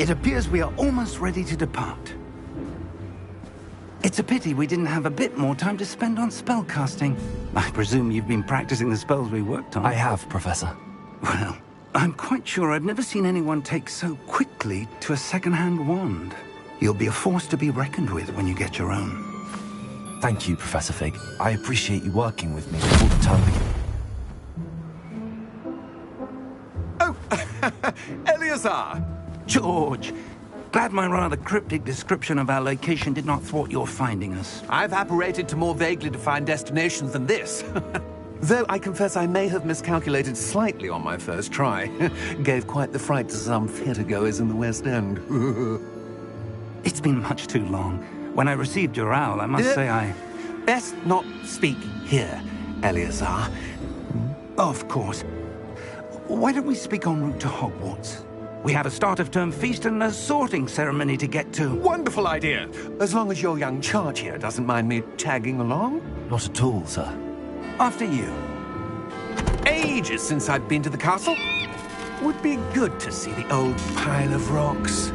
It appears we are almost ready to depart. It's a pity we didn't have a bit more time to spend on spellcasting. I presume you've been practicing the spells we worked on. I have, Professor. Well, I'm quite sure I've never seen anyone take so quickly to a second-hand wand. You'll be a force to be reckoned with when you get your own. Thank you, Professor Fig. I appreciate you working with me before the term begins. Oh, Eleazar! George! Glad my rather cryptic description of our location did not thwart your finding us. I've apparated to more vaguely defined destinations than this. Though I confess I may have miscalculated slightly on my first try. Gave quite the fright to some theatre-goers in the West End. It's been much too long. When I received your owl, I must say I... Best not speak here, Eleazar. Of course. Why don't we speak en route to Hogwarts? We have a start-of-term feast and a sorting ceremony to get to. Wonderful idea! As long as your young charge here doesn't mind me tagging along. Not at all, sir. After you. Ages since I've been to the castle. Would be good to see the old pile of rocks.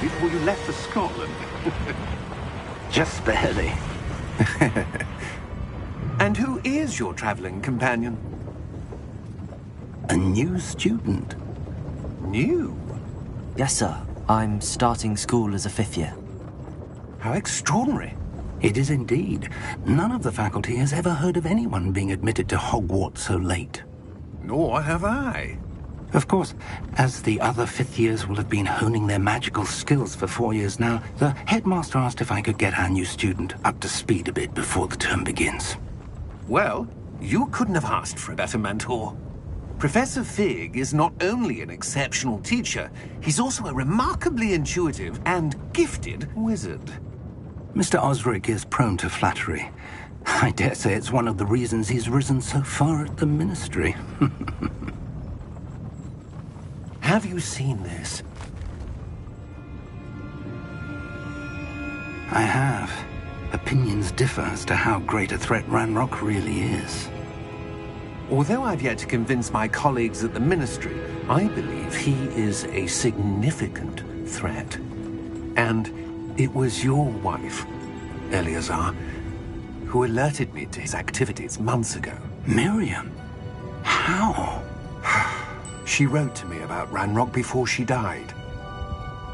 Before you left for Scotland. Just barely. And who is your traveling companion? A new student. New? Yes, sir. I'm starting school as a 5th year. How extraordinary. It is indeed. None of the faculty has ever heard of anyone being admitted to Hogwarts so late. Nor have I. Of course, as the other 5th years will have been honing their magical skills for 4 years now, the headmaster asked if I could get our new student up to speed a bit before the term begins. Well, you couldn't have asked for a better mentor. Professor Fig is not only an exceptional teacher, he's also a remarkably intuitive and gifted wizard. Mr. Osric is prone to flattery. I dare say it's one of the reasons he's risen so far at the Ministry. Have you seen this? I have. Opinions differ as to how great a threat Ranrock really is. Although I've yet to convince my colleagues at the Ministry, I believe he is a significant threat. And it was your wife, Eleazar, who alerted me to his activities months ago. Miriam? How? She wrote to me about Ranrock before she died,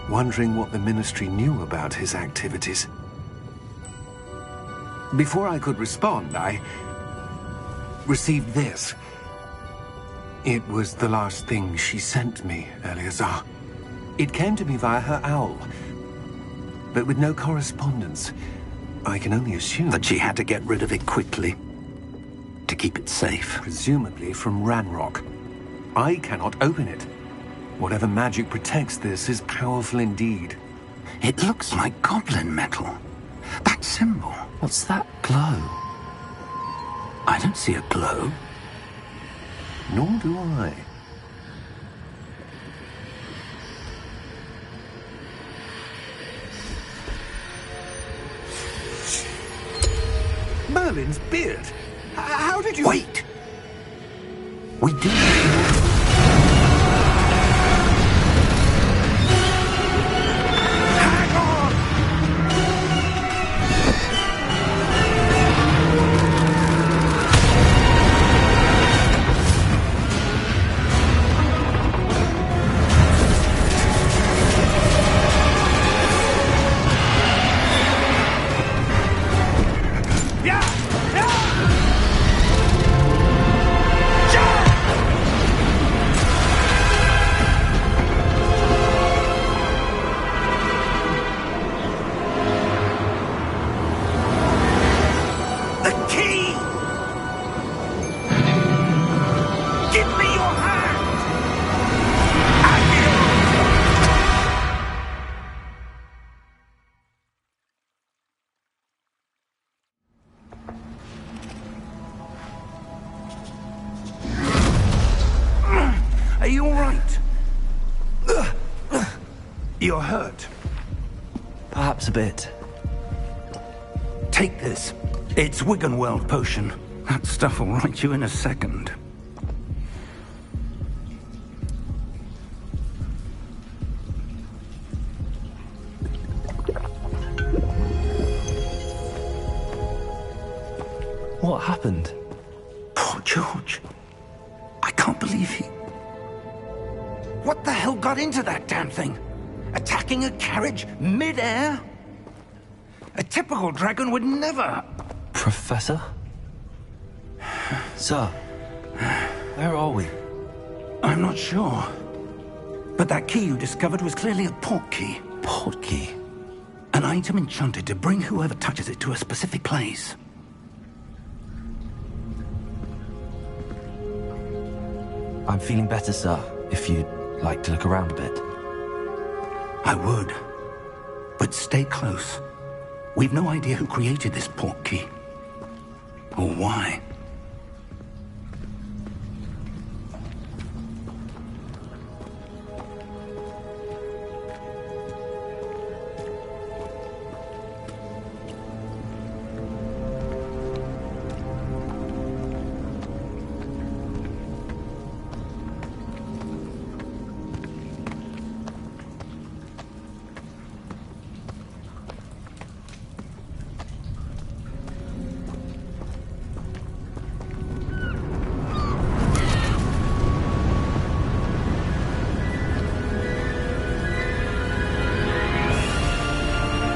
wondering what the Ministry knew about his activities. Before I could respond, I received this. It was the last thing she sent me, Eleazar. It came to me via her owl, but with no correspondence. I can only assume that she had to get rid of it quickly, to keep it safe. Presumably from Ranrock. I cannot open it. Whatever magic protects this is powerful indeed. It looks like goblin metal. That symbol. What's that glow? I don't see a glow. Nor do I. Merlin's beard. How did you... Wait! We do... You're hurt. Perhaps a bit. Take this. It's Wiggenweld potion. That stuff will right you in a second. What happened? Poor George. I can't believe he... What the hell got into that damn thing? Attacking a carriage mid-air? A typical dragon would never... Professor? Sir, where are we? I'm not sure. But that key you discovered was clearly a port key. Port key? An item enchanted to bring whoever touches it to a specific place. I'm feeling better, sir, if you'd like to look around a bit. I would. But stay close. We've no idea who created this port key. Or why.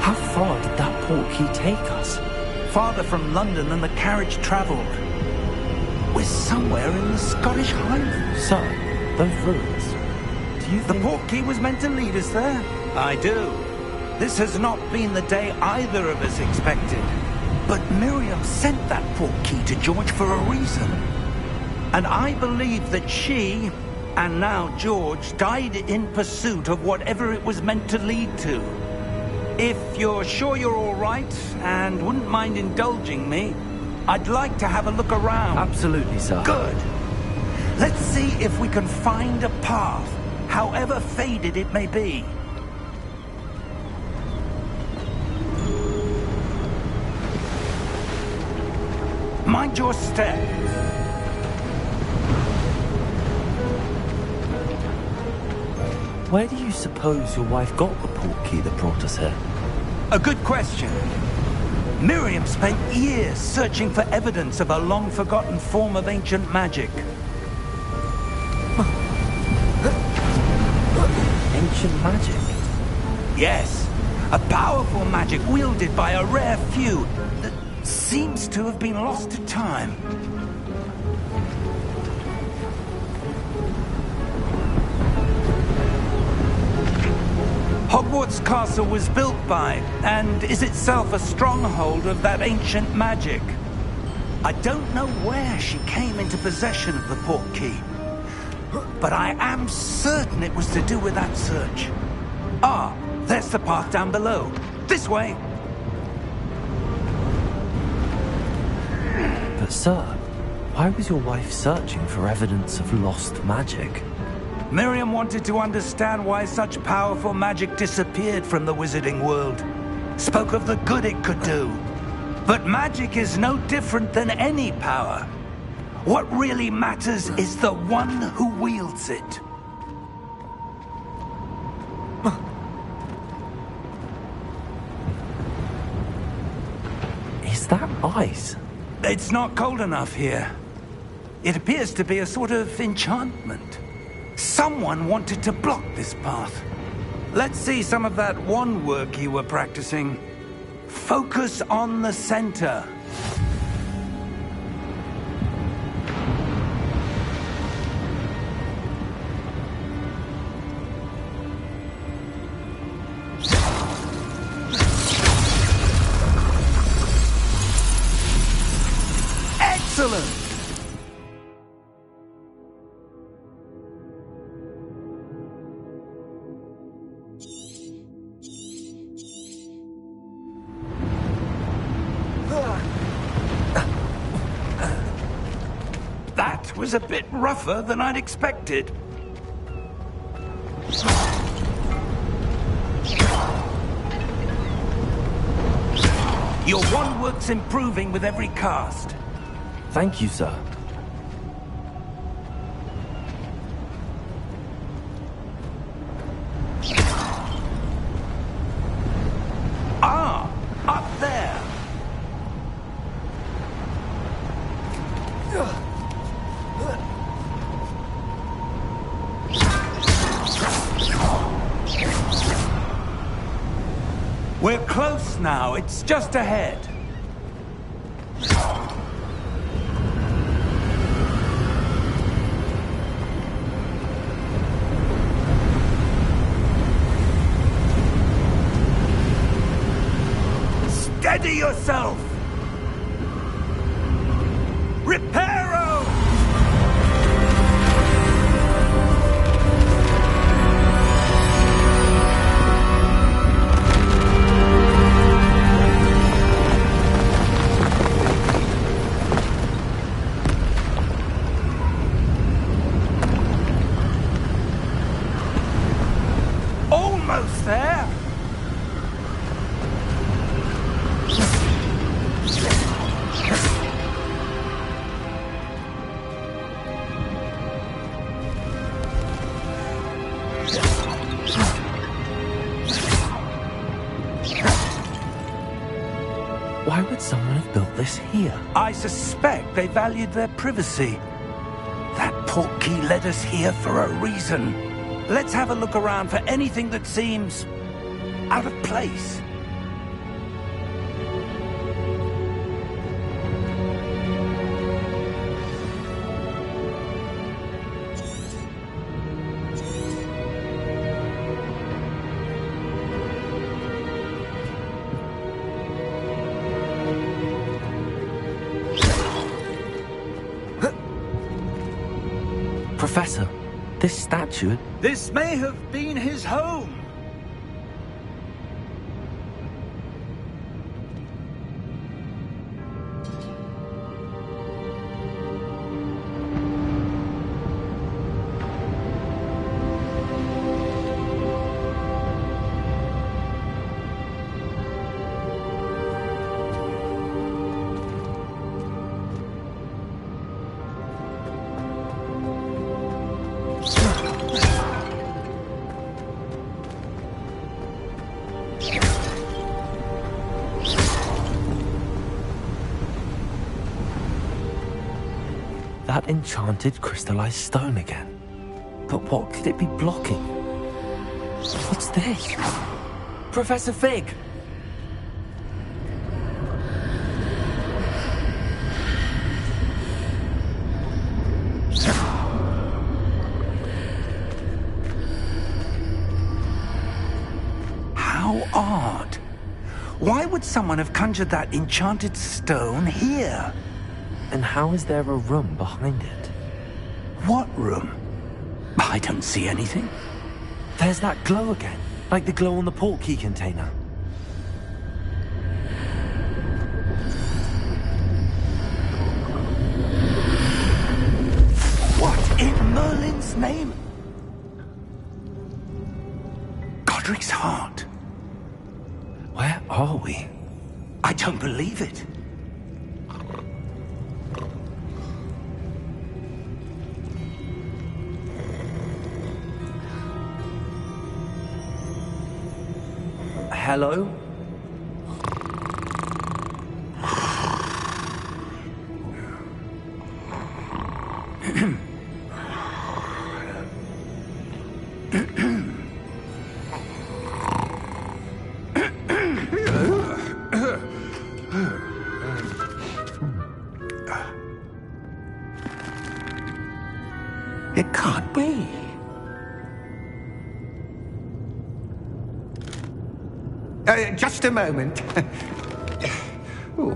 How far did that port key take us? Farther from London than the carriage travelled. We're somewhere in the Scottish Highlands. Sir, those ruins. Do you The think... port key was meant to lead us there? I do. This has not been the day either of us expected. But Miriam sent that port key to George for a reason. And I believe that she, and now George, died in pursuit of whatever it was meant to lead to. If you're sure you're all right, and wouldn't mind indulging me, I'd like to have a look around. Absolutely, sir. Good. Let's see if we can find a path, however faded it may be. Mind your step. Where do you suppose your wife got the port key that brought us here? A good question. Miriam spent years searching for evidence of a long-forgotten form of ancient magic. Ancient magic? Yes, a powerful magic wielded by a rare few that seems to have been lost to time. Hogwarts Castle was built by, and is itself a stronghold of that ancient magic. I don't know where she came into possession of the port key, but I am certain it was to do with that search. Ah, there's the path down below. This way. But sir, why was your wife searching for evidence of lost magic? Miriam wanted to understand why such powerful magic disappeared from the wizarding world. Spoke of the good it could do. But magic is no different than any power. What really matters is the one who wields it. Is that ice? It's not cold enough here. It appears to be a sort of enchantment. Someone wanted to block this path. Let's see some of that wand work you were practicing. Focus on the center. Excellent! That was a bit rougher than I'd expected. Your wand work's improving with every cast. Thank you, sir. Ah! Up there! We're close now. It's just ahead. Steady yourself! Reparo! Almost there! Why would someone have built this here? I suspect they valued their privacy. That portkey led us here for a reason. Let's have a look around for anything that seems out of place. Professor, this statue... This may have been his home. That enchanted crystallized stone again. But what could it be blocking? What's this? Professor Fig! How odd. Why would someone have conjured that enchanted stone here? And how is there a room behind it? What room? I don't see anything. There's that glow again, like the glow on the portkey container. What in Merlin's name? Godric's heart. Where are we? I don't believe it. Hello? It can't be. Just a moment. Oh.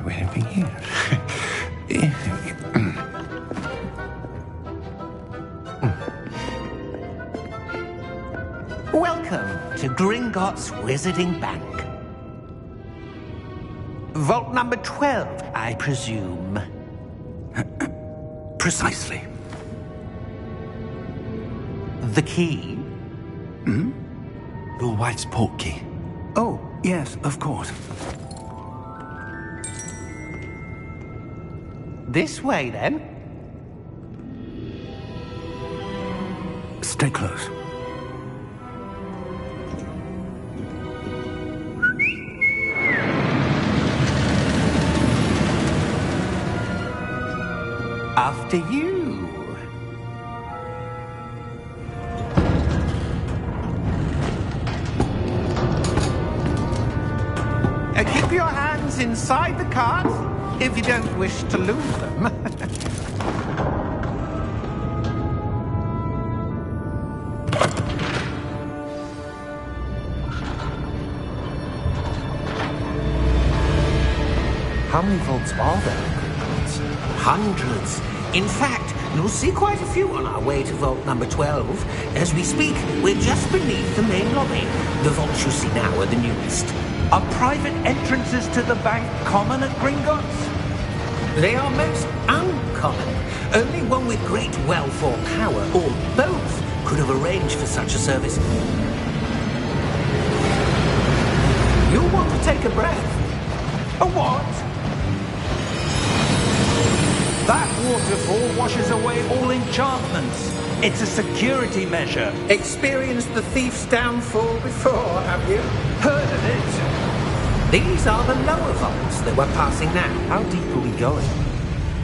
Where are we here? Welcome to Gringotts Wizarding Bank. Vault number 12, I presume. Precisely. The key? Your wife's portkey. Oh, Yes, of course. This way, then. Stay close. After you. Keep your hands inside the cart if you don't wish to lose them. How many vaults are there? Hundreds. In fact, you'll see quite a few on our way to vault number 12. As we speak, we're just beneath the main lobby. The vaults you see now are the newest. Are private entrances to the bank common at Gringotts? They are most uncommon. Only one with great wealth or power, or both, could have arranged for such a service. You'll want to take a breath. A what? That waterfall washes away all enchantments. It's a security measure. Experienced the thief's downfall before, have you? Heard of it? These are the lower vaults that we're passing now. How deep are we going?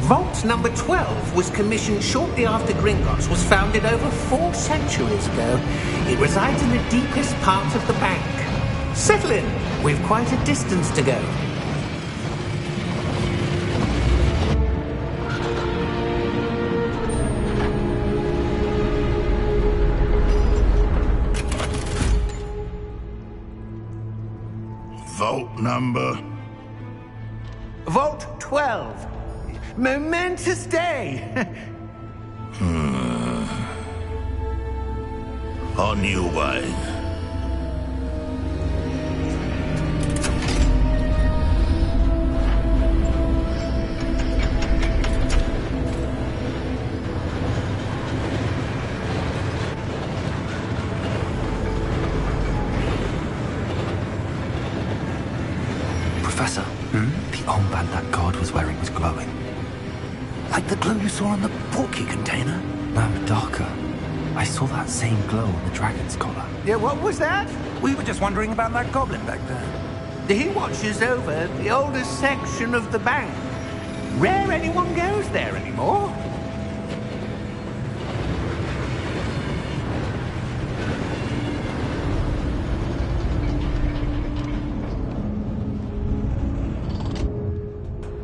Vault number 12 was commissioned shortly after Gringotts was founded over 4 centuries ago. It resides in the deepest part of the bank. Settle in. We've quite a distance to go. Vault number? Vault 12. Momentous day. On your way. Professor, the armband that guard was wearing was glowing. Like the glow you saw on the portkey container? No, darker. I saw that same glow on the dragon's collar. Yeah, what was that? We were just wondering about that goblin back there. He watches over the oldest section of the bank. Rare anyone goes there anymore.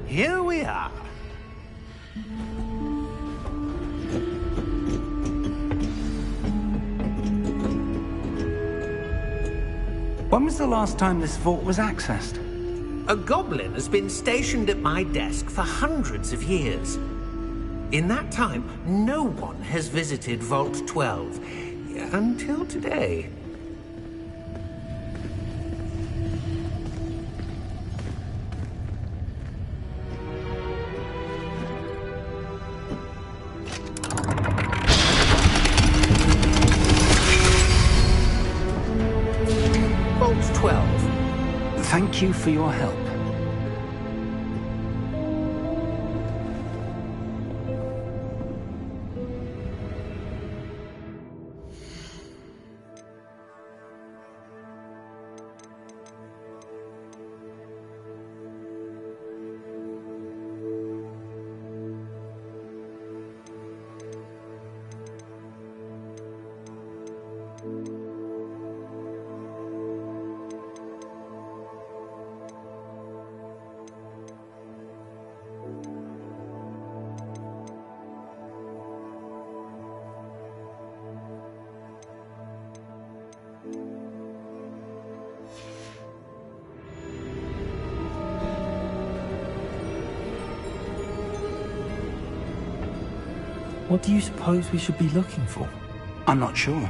Here we are. When was the last time this vault was accessed? A goblin has been stationed at my desk for hundreds of years. In that time, no one has visited Vault 12. Until today. Vault 12. Thank you for your help. What do you suppose we should be looking for? I'm not sure.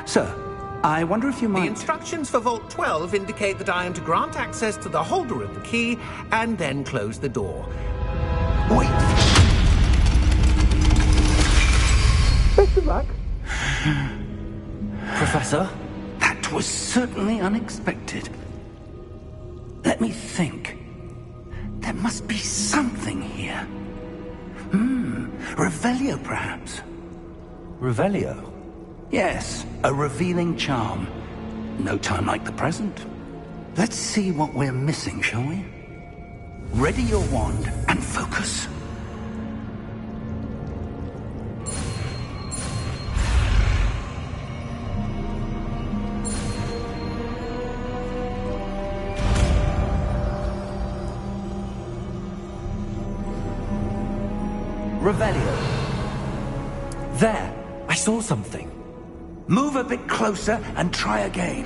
Sir, I wonder if you The might... instructions for Vault 12 indicate that I am to grant access to the holder of the key and then close the door. Wait! Best of luck. Professor? That was certainly unexpected. Let me think. There must be something here. Revelio, perhaps? Revelio? Yes, a revealing charm. No time like the present. Let's see what we're missing, shall we? Ready your wand and focus. Revelio. There! I saw something. Move a bit closer and try again.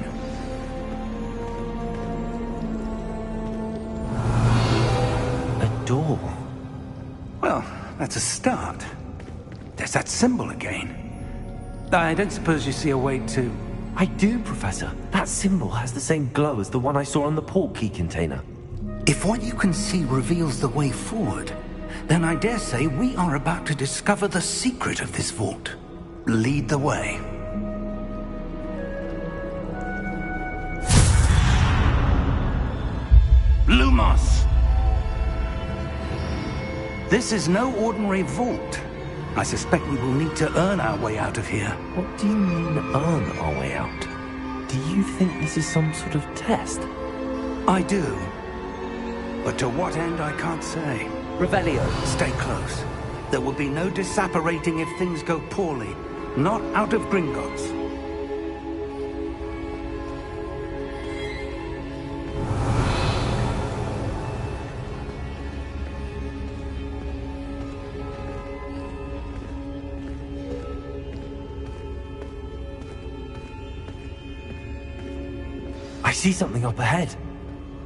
A door. Well, that's a start. There's that symbol again. I don't suppose you see a way to... I do, Professor. That symbol has the same glow as the one I saw on the port key container. If what you can see reveals the way forward, then I dare say we are about to discover the secret of this vault. Lead the way. Lumos! This is no ordinary vault. I suspect we will need to earn our way out of here. What do you mean, earn our way out? Do you think this is some sort of test? I do. But to what end, I can't say. Revelio. Stay close. There will be no disapparating if things go poorly. Not out of Gringotts. I see something up ahead.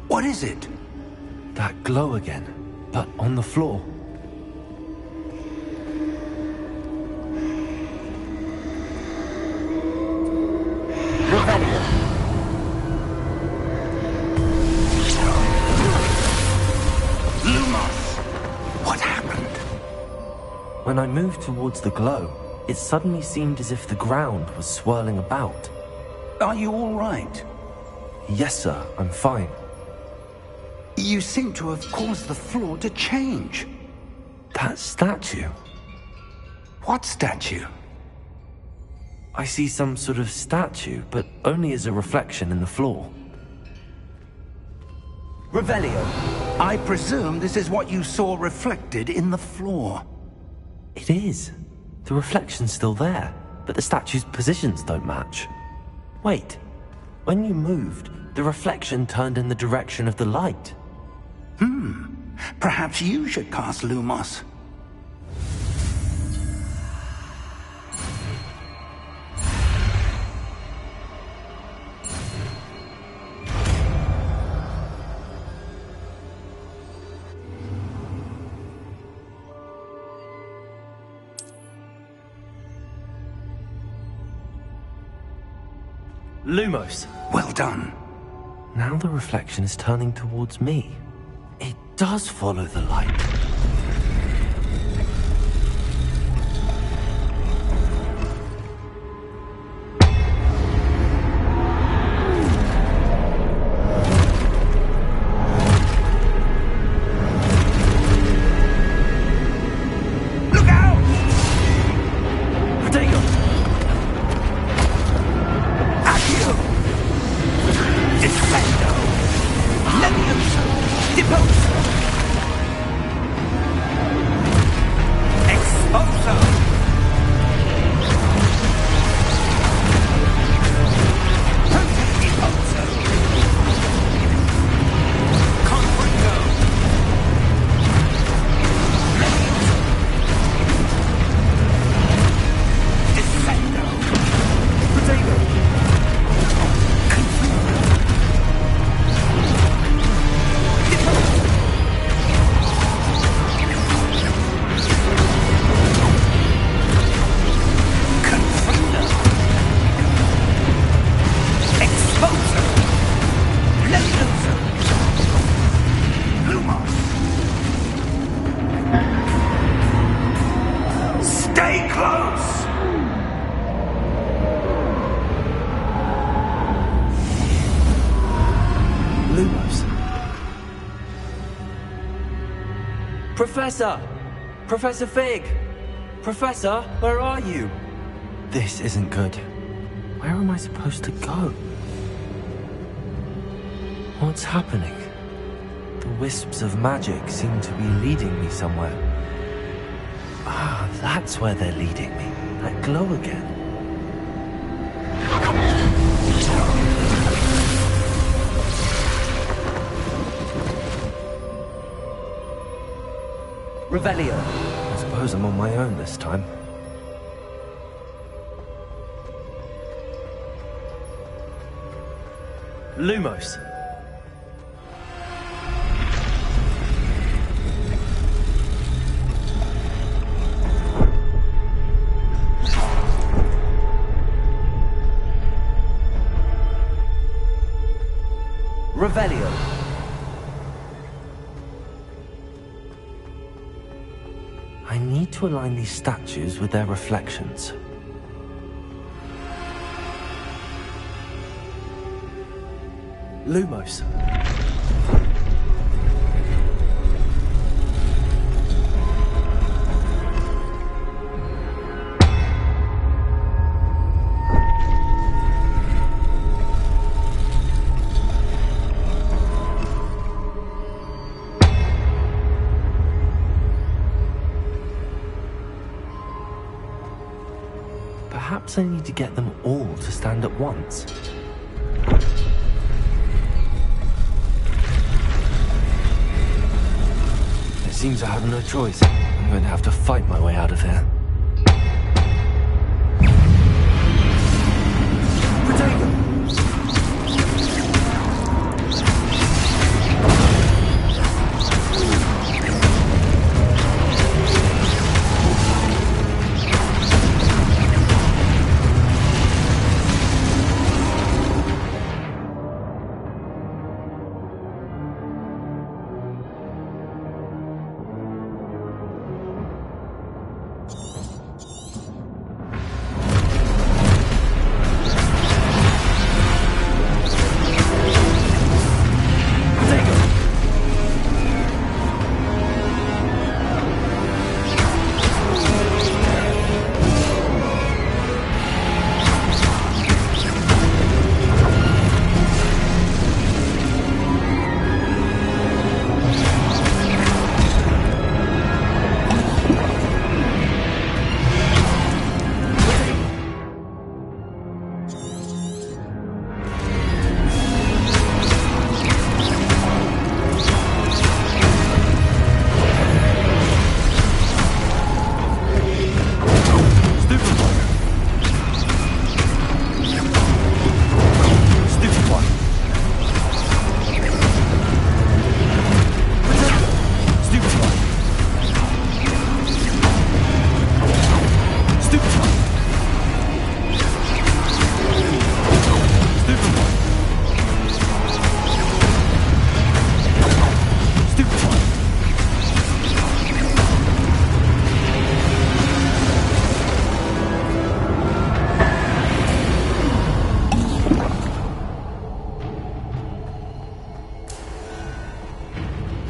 What is it? That glow again, but on the floor. Revelio. Lumos! What happened? When I moved towards the glow, it suddenly seemed as if the ground was swirling about. Are you all right? Yes, sir, I'm fine. You seem to have caused the floor to change. That statue? What statue? I see some sort of statue, but only as a reflection in the floor. Revelio, I presume this is what you saw reflected in the floor. It is. The reflection's still there, but the statue's positions don't match. Wait, when you moved, the reflection turned in the direction of the light. Perhaps you should cast Lumos. Lumos! Well done. Now the reflection is turning towards me. It does follow the light. Look out! Protego! Accio! Defendo! Levioso! Deposo! Professor! Professor Fig! Professor, where are you? This isn't good. Where am I supposed to go? What's happening? The wisps of magic seem to be leading me somewhere. Ah, that's where they're leading me. That glow again. Revelio. I suppose I'm on my own this time. Lumos. Revelio. I need to align these statues with their reflections. Lumos. Perhaps I need to get them all to stand at once. It seems I have no choice. I'm going to have to fight my way out of here.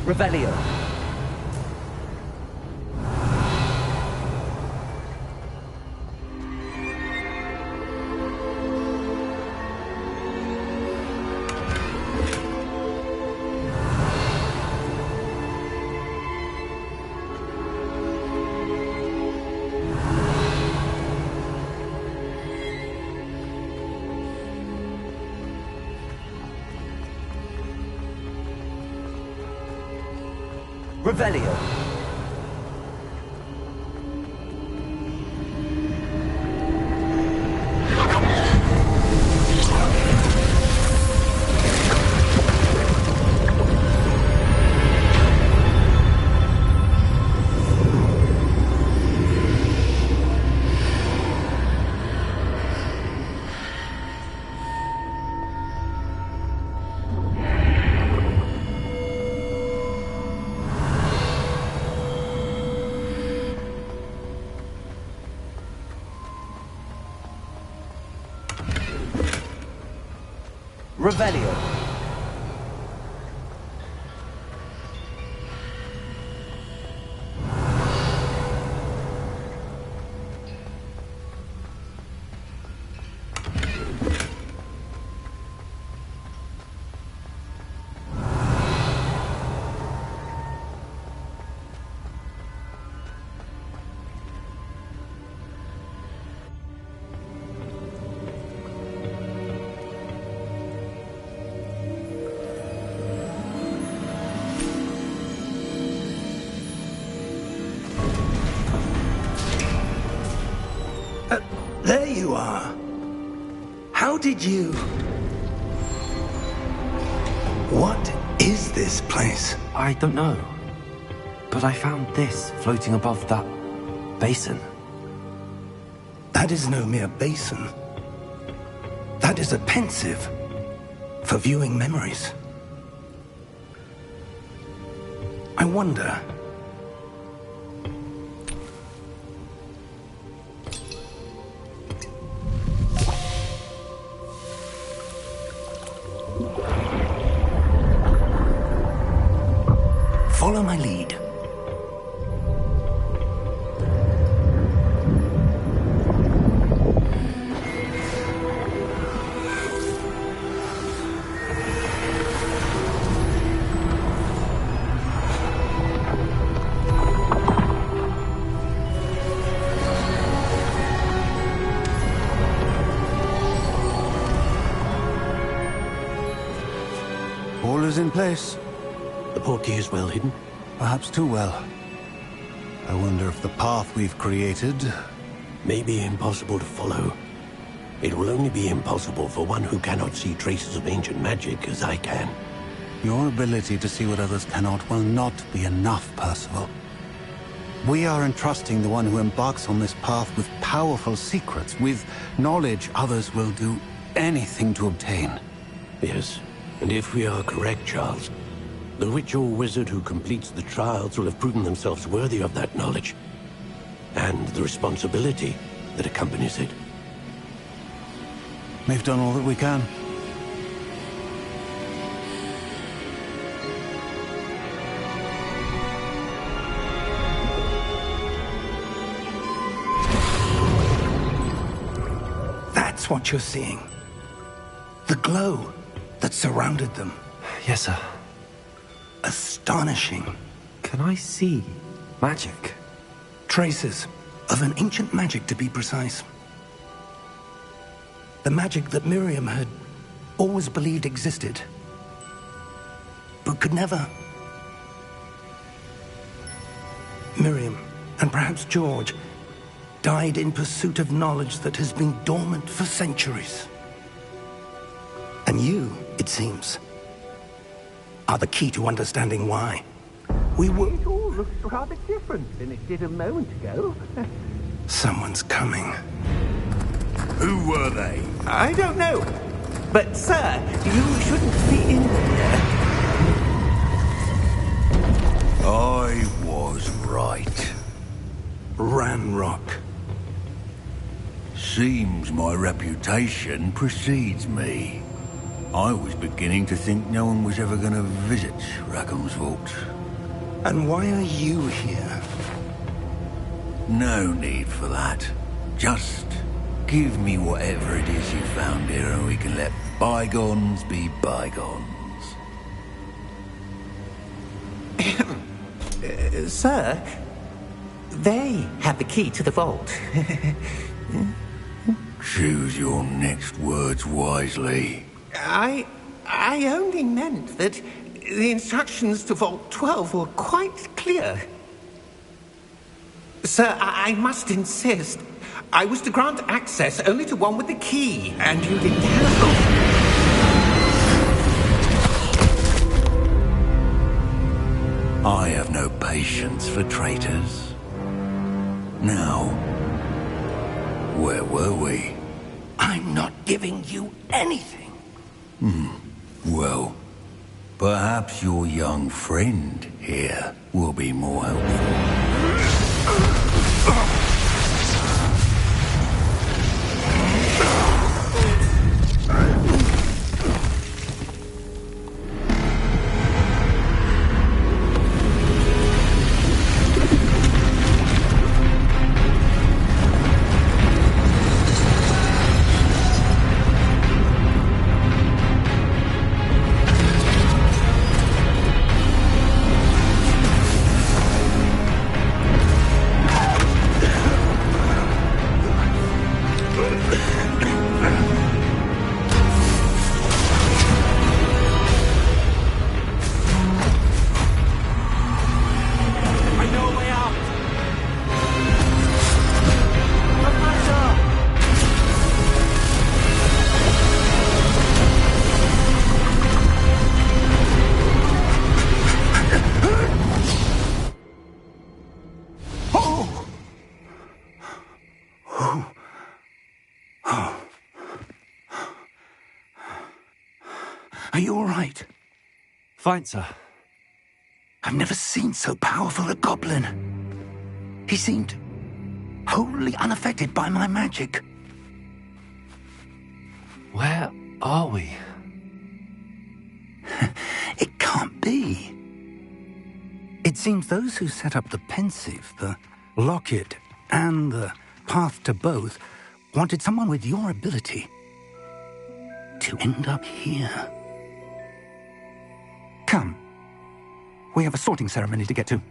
Revelio. Revelio. Revelio. you are. How did you... What is this place? I don't know. But I found this floating above that basin. That is no mere basin. That is a pensive for viewing memories. I wonder... Follow my lead. All is in place. The portkey is well hidden. Perhaps too well. I wonder if the path we've created... May be impossible to follow. It will only be impossible for one who cannot see traces of ancient magic as I can. Your ability to see what others cannot will not be enough, Percival. We are entrusting the one who embarks on this path with powerful secrets, with knowledge others will do anything to obtain. Yes, and if we are correct, Charles, the witch or wizard who completes the trials will have proven themselves worthy of that knowledge, and the responsibility that accompanies it. We've done all that we can. That's what you're seeing. The glow that surrounded them. Yes, sir. Astonishing. Can I see magic? Traces of an ancient magic, to be precise. The magic that Miriam had always believed existed, but could never. Miriam, and perhaps George, died in pursuit of knowledge that has been dormant for centuries. And you, it seems, are the key to understanding why. We were... It all looks rather different than it did a moment ago. Someone's coming. Who were they? I don't know. But, sir, you shouldn't be in here. I was right. Ranrock. Seems my reputation precedes me. I was beginning to think no one was ever going to visit Rackham's Vault. And why are you here? No need for that. Just give me whatever it is you found here and we can let bygones be bygones. Sir, they have the key to the vault. Choose your next words wisely. I only meant that the instructions to Vault 12 were quite clear. Sir, I must insist. I was to grant access only to one with the key, and you didn't have. I have no patience for traitors. Now, where were we? I'm not giving you anything. Well, perhaps your young friend here will be more helpful. Are you all right? Fine, sir. I've never seen so powerful a goblin. He seemed wholly unaffected by my magic. Where are we? It can't be. It seems those who set up the Pensieve, the Locket, and the Path to Both wanted someone with your ability to end up here. Come. We have a sorting ceremony to get to.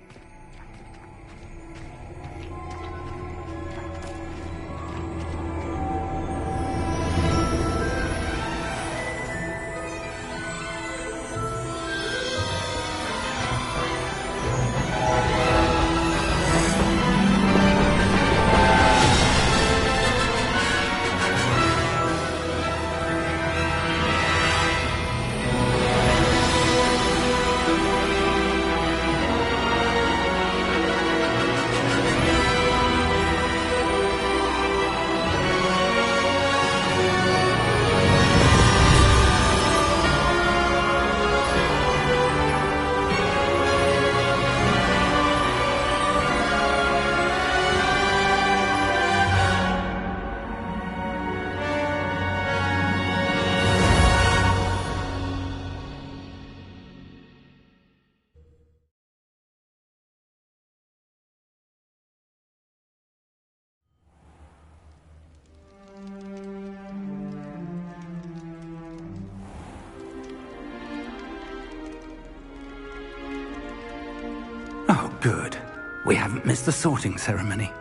Oh, good. We haven't missed the sorting ceremony.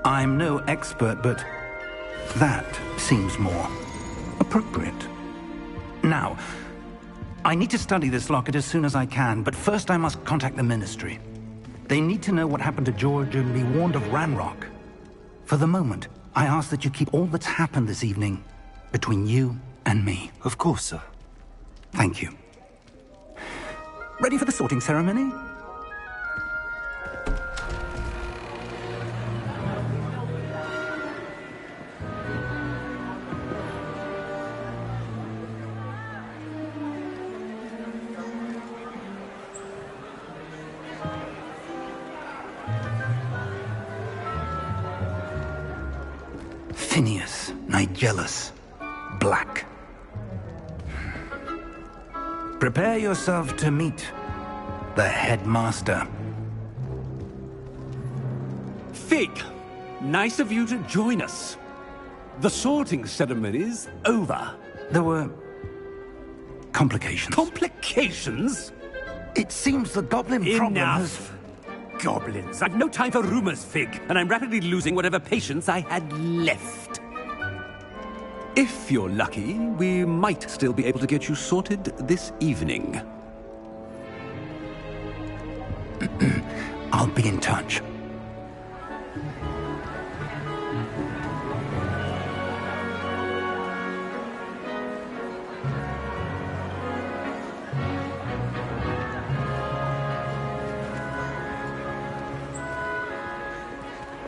I'm no expert, but that seems more appropriate. Now, I need to study this locket as soon as I can, but first I must contact the Ministry. They need to know what happened to George and be warned of Ranrock. For the moment, I ask that you keep all that's happened this evening between you and me. Of course, sir. Thank you. Ready for the sorting ceremony? Phineas Nigellus Black. Prepare yourself to meet the headmaster. Fig, nice of you to join us. The sorting ceremony's over. There were complications. Complications? It seems the goblin problem has... Enough! Goblins. I've no time for rumors, Fig, and I'm rapidly losing whatever patience I had left. If you're lucky, we might still be able to get you sorted this evening. I'll be in touch.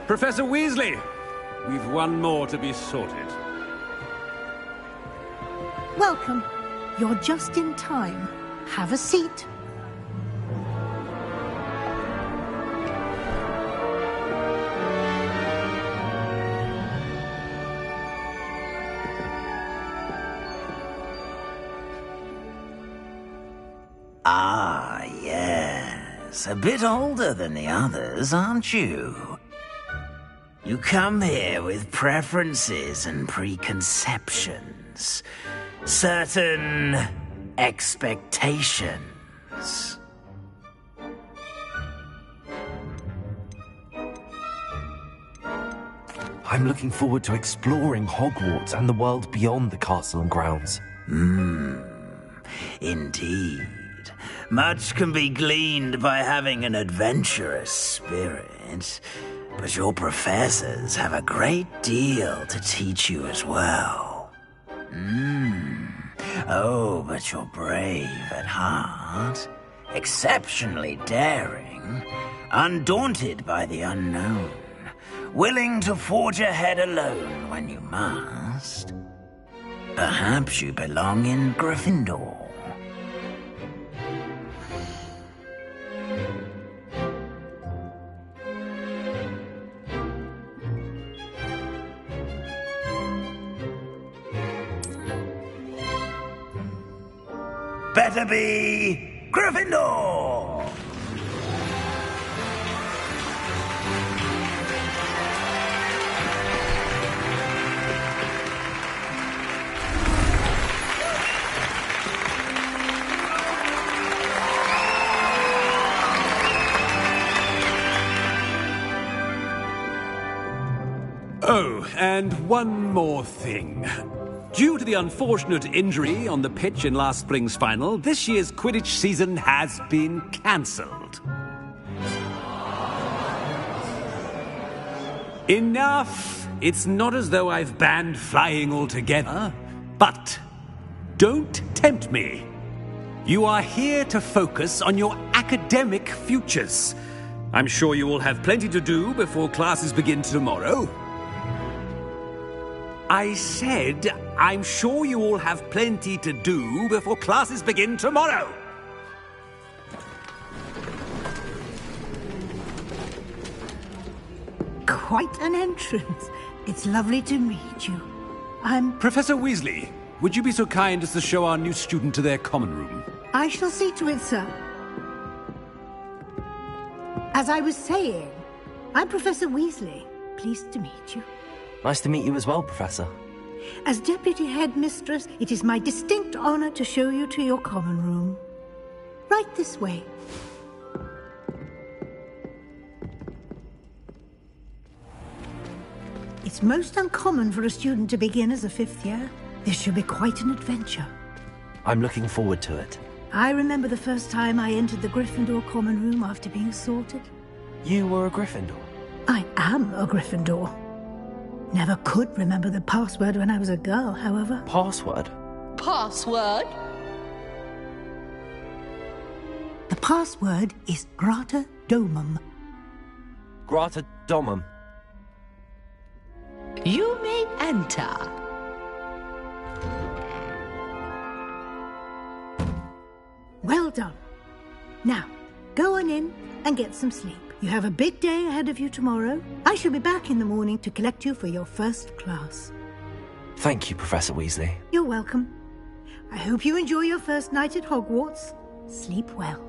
Professor Weasley, we've one more to be sorted. Welcome. You're just in time. Have a seat. Ah, yes. A bit older than the others, aren't you? You come here with preferences and preconceptions. Certain expectations. I'm looking forward to exploring Hogwarts and the world beyond the castle and grounds. Indeed. Much can be gleaned by having an adventurous spirit, but your professors have a great deal to teach you as well. Oh, but you're brave at heart, exceptionally daring, undaunted by the unknown. willing to forge ahead alone when you must. Perhaps you belong in Gryffindor. Better be Gryffindor! Oh, and one more thing. Due to the unfortunate injury on the pitch in last spring's final, this year's Quidditch season has been cancelled. Enough! It's not as though I've banned flying altogether, but don't tempt me. You are here to focus on your academic futures. I'm sure you will have plenty to do before classes begin tomorrow. I said, I'm sure you all have plenty to do before classes begin tomorrow. Quite an entrance. It's lovely to meet you. I'm... Professor Weasley, would you be so kind as to show our new student to their common room? I shall see to it, sir. As I was saying, I'm Professor Weasley. Pleased to meet you. Nice to meet you as well, Professor. As Deputy Headmistress, it is my distinct honor to show you to your common room. Right this way. It's most uncommon for a student to begin as a fifth year. This should be quite an adventure. I'm looking forward to it. I remember the first time I entered the Gryffindor common room after being sorted. You were a Gryffindor? I am a Gryffindor. Never could remember the password when I was a girl, however. Password? Password? The password is Grata Domum. Grata Domum. You may enter. Well done. Now, go on in and get some sleep. You have a big day ahead of you tomorrow. I shall be back in the morning to collect you for your first class. Thank you, Professor Weasley. You're welcome. I hope you enjoy your first night at Hogwarts. Sleep well.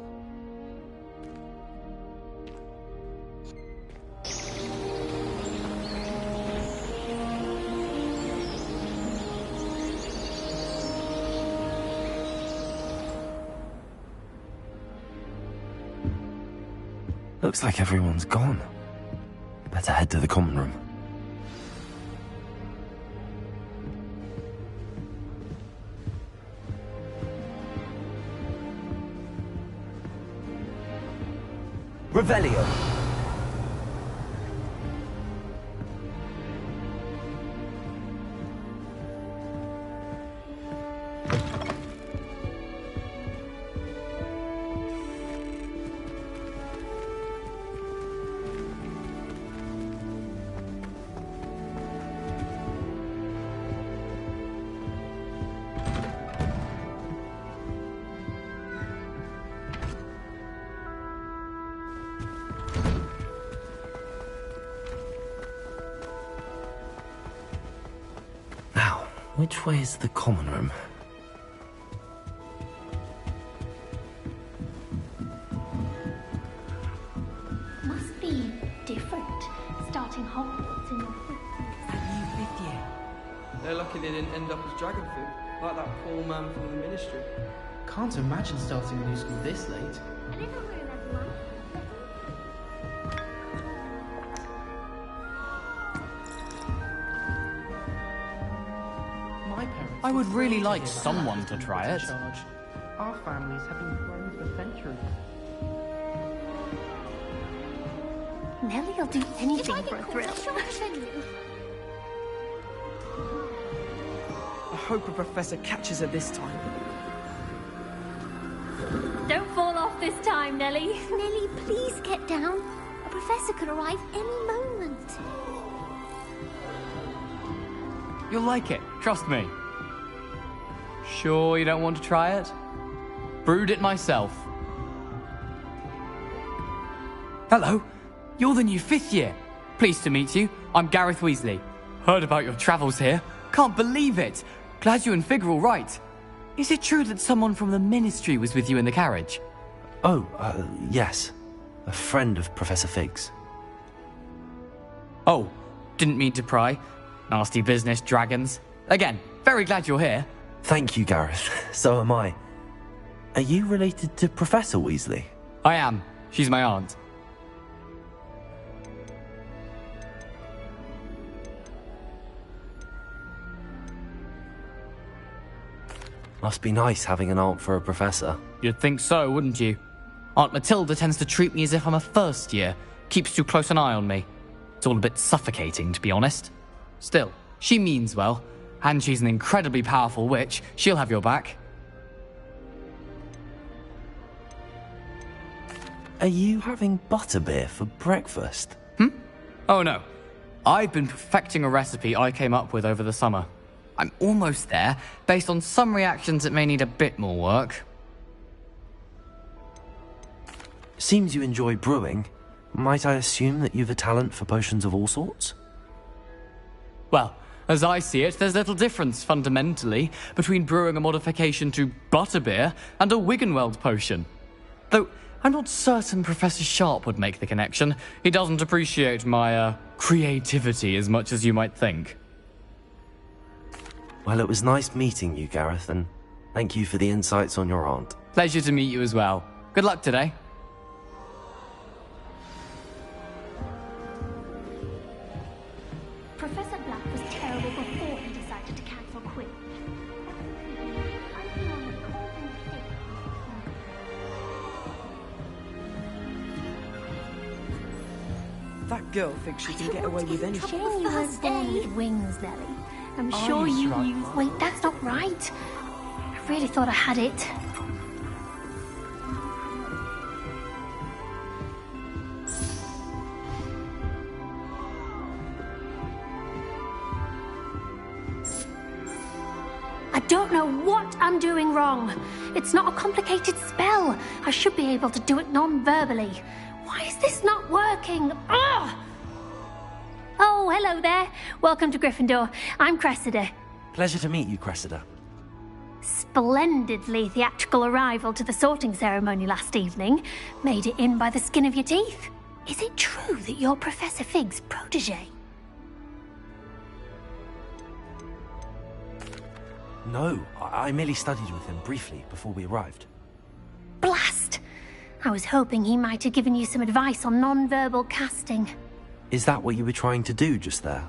Looks like everyone's gone. Better head to the common room. Revelio. Which way is the common room? Must be different, starting Hogwarts in your fifth year. They're lucky they didn't end up as dragon food, like that poor man from the Ministry. Can't imagine starting a new school this late. I would really like someone to try it. Our families have been friends for centuries. Nellie'll do anything for a thrill. I hope a professor catches her this time. Don't fall off this time, Nellie. Nellie, please get down. A Professor could arrive any moment. You'll like it, trust me. Sure you don't want to try it? Brewed it myself. Hello, you're the new 5th year. Pleased to meet you. I'm Gareth Weasley. Heard about your travels here. Can't believe it. Glad you and Fig are all right. Is it true that someone from the Ministry was with you in the carriage? Oh, yes. A friend of Professor Fig's. Oh, didn't mean to pry. Nasty business, dragons. Again, very glad you're here. Thank you, Gareth. So am I. Are you related to Professor Weasley? I am. She's my aunt. Must be nice having an aunt for a professor. You'd think so, wouldn't you? Aunt Matilda tends to treat me as if I'm a first year. Keeps too close an eye on me. It's all a bit suffocating, to be honest. Still, she means well. And she's an incredibly powerful witch. She'll have your back. Are you having butterbeer for breakfast? Oh no. I've been perfecting a recipe I came up with over the summer. I'm almost there, based on some reactions that may need a bit more work. Seems you enjoy brewing. Might I assume that you've a talent for potions of all sorts? Well, as I see it, there's little difference, fundamentally, between brewing a modification to butterbeer and a Wiggenweld potion. Though, I'm not certain Professor Sharp would make the connection. He doesn't appreciate my, creativity as much as you might think. Well, it was nice meeting you, Gareth, and thank you for the insights on your aunt. Pleasure to meet you as well. Good luck today. Professor Black was terrible before he decided to cancel Quill. That girl thinks she can get away with anything. Shame you weren't born with wings, Nelly. I'm sure you used... Wait, that's not right. I really thought I had it. I don't know what I'm doing wrong. It's not a complicated spell. I should be able to do it non-verbally. Why is this not working? Ugh! Oh, hello there. Welcome to Gryffindor. I'm Cressida. Pleasure to meet you, Cressida. Splendidly theatrical arrival to the sorting ceremony last evening. Made it in by the skin of your teeth. Is it true that you're Professor Fig's protege? No, I merely studied with him briefly before we arrived. Blast! I was hoping he might have given you some advice on non-verbal casting. Is that what you were trying to do just there?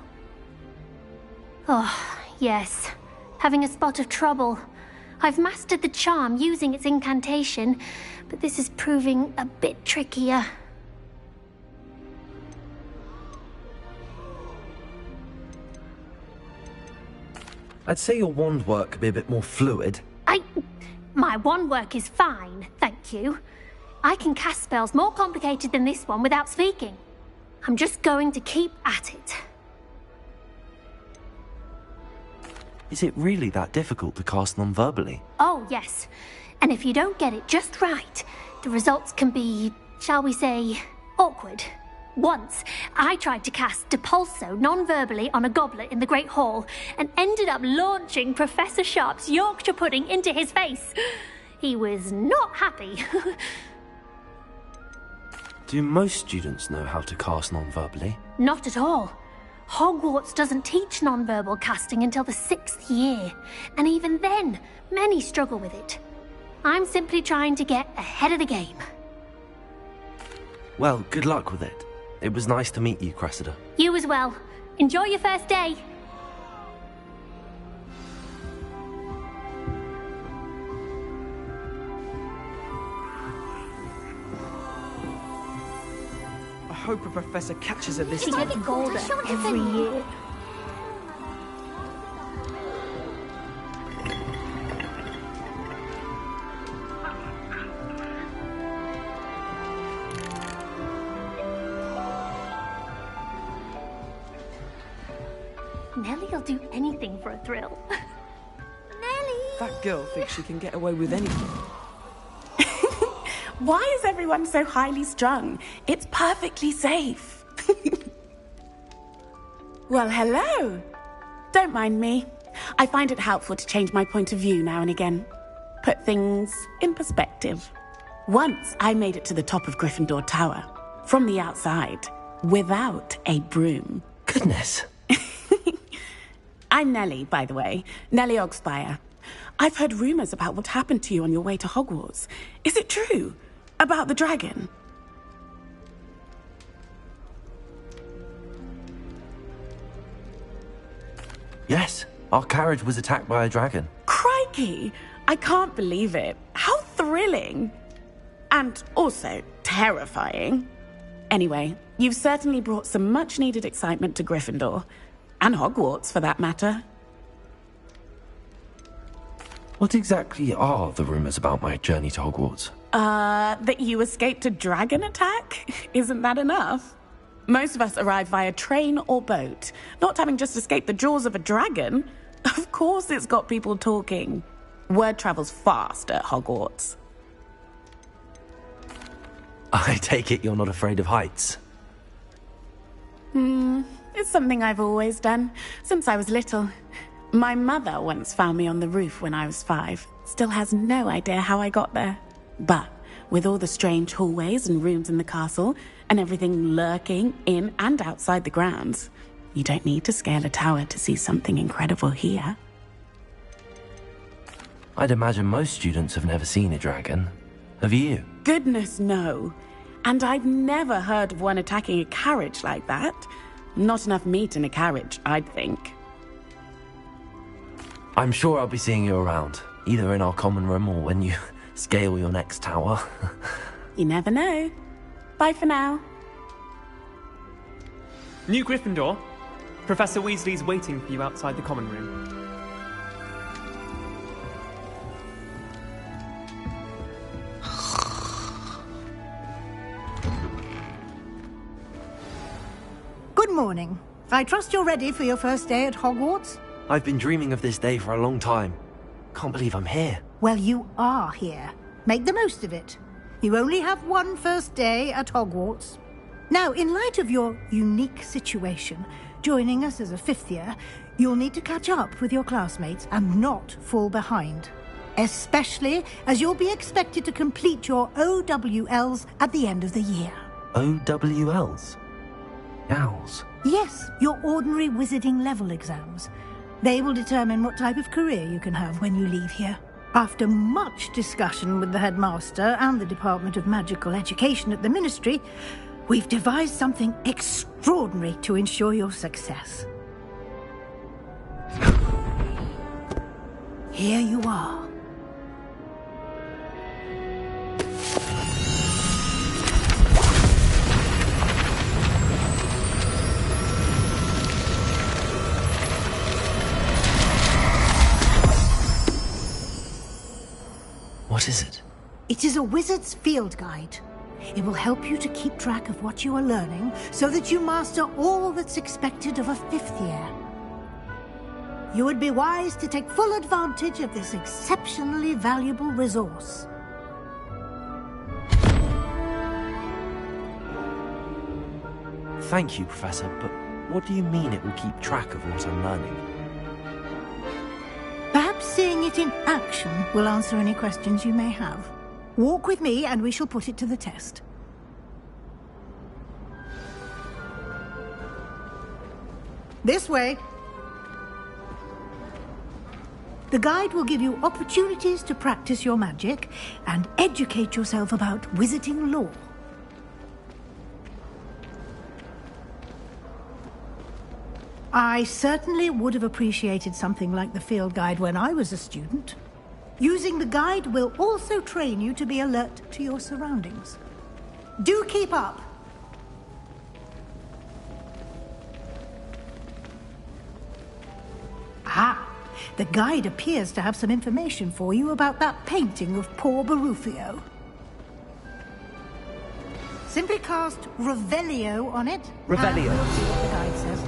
Oh, yes. Having a spot of trouble. I've mastered the charm using its incantation, but this is proving a bit trickier. I'd say your wand work could be a bit more fluid. My wand work is fine, thank you. I can cast spells more complicated than this one without speaking. I'm just going to keep at it. Is it really that difficult to cast non-verbally? Oh, yes. And if you don't get it just right, the results can be, shall we say, awkward. Once, I tried to cast Depulso non-verbally on a goblet in the Great Hall and ended up launching Professor Sharp's Yorkshire pudding into his face. He was not happy. Do most students know how to cast non-verbally? Not at all. Hogwarts doesn't teach non-verbal casting until the 6th year, and even then, many struggle with it. I'm simply trying to get ahead of the game. Well, good luck with it. It was nice to meet you, Cressida. You as well. Enjoy your first day. I hope a professor catches her this She time. gets bolder every year. Nellie'll do anything for a thrill. Nellie! That girl thinks she can get away with anything. Why is everyone so highly strung? It's perfectly safe. Well, hello. Don't mind me. I find it helpful to change my point of view now and again. Put things in perspective. Once I made it to the top of Gryffindor Tower, from the outside, without a broom. Goodness. I'm Nellie, by the way. Nellie Ogspire. I've heard rumors about what happened to you on your way to Hogwarts. Is it true? About the dragon? Yes, our carriage was attacked by a dragon. Crikey! I can't believe it. How thrilling! And also terrifying. Anyway, you've certainly brought some much-needed excitement to Gryffindor. And Hogwarts, for that matter. What exactly are the rumors about my journey to Hogwarts? That you escaped a dragon attack? Isn't that enough? Most of us arrive via train or boat, not having just escaped the jaws of a dragon. Of course it's got people talking. Word travels fast at Hogwarts. I take it you're not afraid of heights? It's something I've always done, since I was little. My mother once found me on the roof when I was 5. Still has no idea how I got there. But with all the strange hallways and rooms in the castle, and everything lurking in and outside the grounds, you don't need to scale a tower to see something incredible here. I'd imagine most students have never seen a dragon. Have you? Goodness, no. And I've never heard of one attacking a carriage like that. Not enough meat in a carriage, I'd think. I'm sure I'll be seeing you around, either in our common room or when you scale your next tower. You never know. Bye for now. New Gryffindor. Professor Weasley's waiting for you outside the common room. Good morning. I trust you're ready for your first day at Hogwarts? I've been dreaming of this day for a long time. Can't believe I'm here. Well, you are here. Make the most of it. You only have one first day at Hogwarts. Now, in light of your unique situation, joining us as a 5th year, you'll need to catch up with your classmates and not fall behind. Especially as you'll be expected to complete your OWLs at the end of the year. OWLs? Owls? Yes, your ordinary wizarding level exams. They will determine what type of career you can have when you leave here. After much discussion with the headmaster and the Department of Magical Education at the Ministry, we've devised something extraordinary to ensure your success. Here you are. What is it? It is a wizard's field guide. It will help you to keep track of what you are learning so that you master all that's expected of a 5th year. You would be wise to take full advantage of this exceptionally valuable resource. Thank you, Professor, but what do you mean it will keep track of what I'm learning? Perhaps seeing it in action will answer any questions you may have. Walk with me and we shall put it to the test. This way. The guide will give you opportunities to practice your magic and educate yourself about wizarding lore. I certainly would have appreciated something like the field guide when I was a student. Using the guide will also train you to be alert to your surroundings. Do keep up! Ah, the guide appears to have some information for you about that painting of poor Barufio. Simply cast Revelio on it. Revelio. And we'll see what the guide says.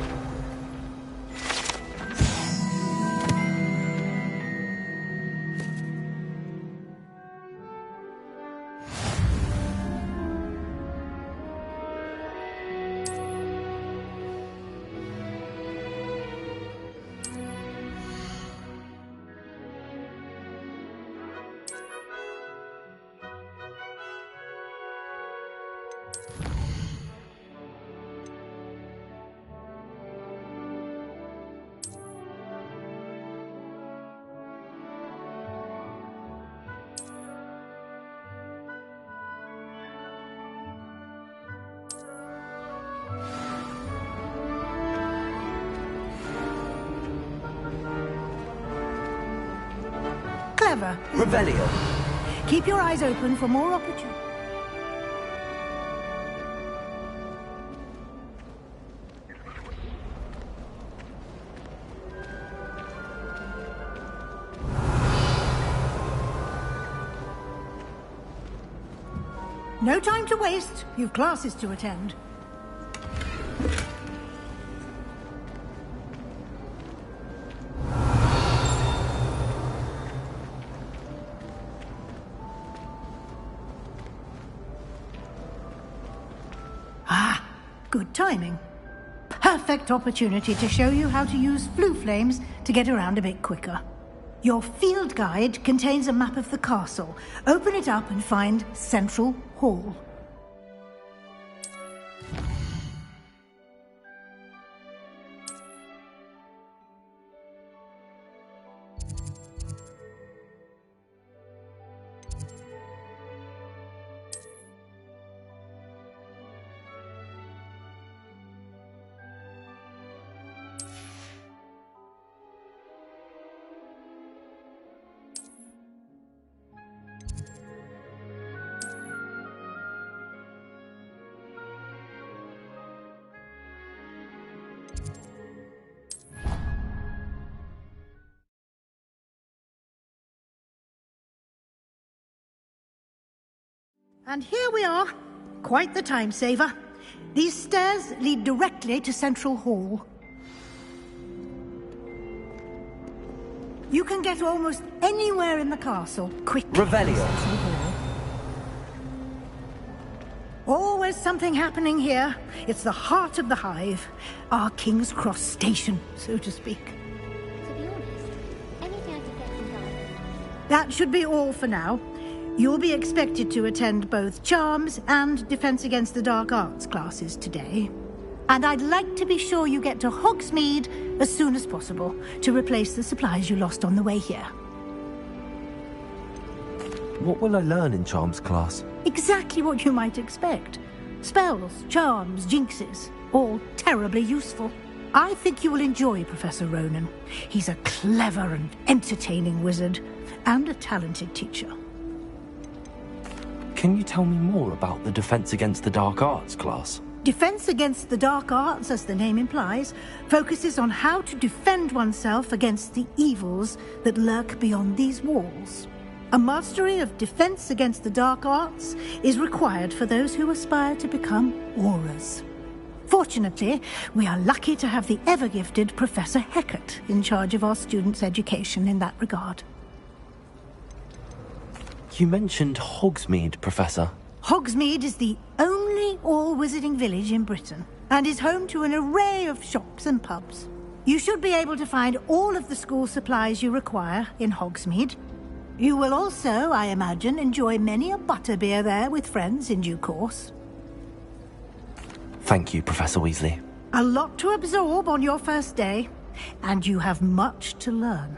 clever. Revelio. Keep your eyes open for more opportunities. No time to waste. You've classes to attend. Ah, good timing. Perfect opportunity to show you how to use flue flames to get around a bit quicker. Your field guide contains a map of the castle. Open it up and find Central Hall. And here we are. Quite the time saver. These stairs lead directly to Central Hall. You can get almost anywhere in the castle quickly. Revelio. Always something happening here. It's the heart of the hive. Our King's Cross station, so to speak. To be honest, anything I can get from Diamond. That should be all for now. You'll be expected to attend both Charms and Defense Against the Dark Arts classes today. And I'd like to be sure you get to Hogsmeade as soon as possible to replace the supplies you lost on the way here. What will I learn in Charms class? Exactly what you might expect. Spells, charms, jinxes, all terribly useful. I think you will enjoy Professor Ronen. He's a clever and entertaining wizard, and a talented teacher. Can you tell me more about the Defense Against the Dark Arts class? Defense Against the Dark Arts, as the name implies, focuses on how to defend oneself against the evils that lurk beyond these walls. A mastery of Defense Against the Dark Arts is required for those who aspire to become Aurors. Fortunately, we are lucky to have the ever-gifted Professor Hecat in charge of our students' education in that regard. You mentioned Hogsmeade, Professor. Hogsmeade is the only all-wizarding village in Britain, and is home to an array of shops and pubs. You should be able to find all of the school supplies you require in Hogsmeade. You will also, I imagine, enjoy many a butterbeer there with friends in due course. Thank you, Professor Weasley. A lot to absorb on your first day, and you have much to learn.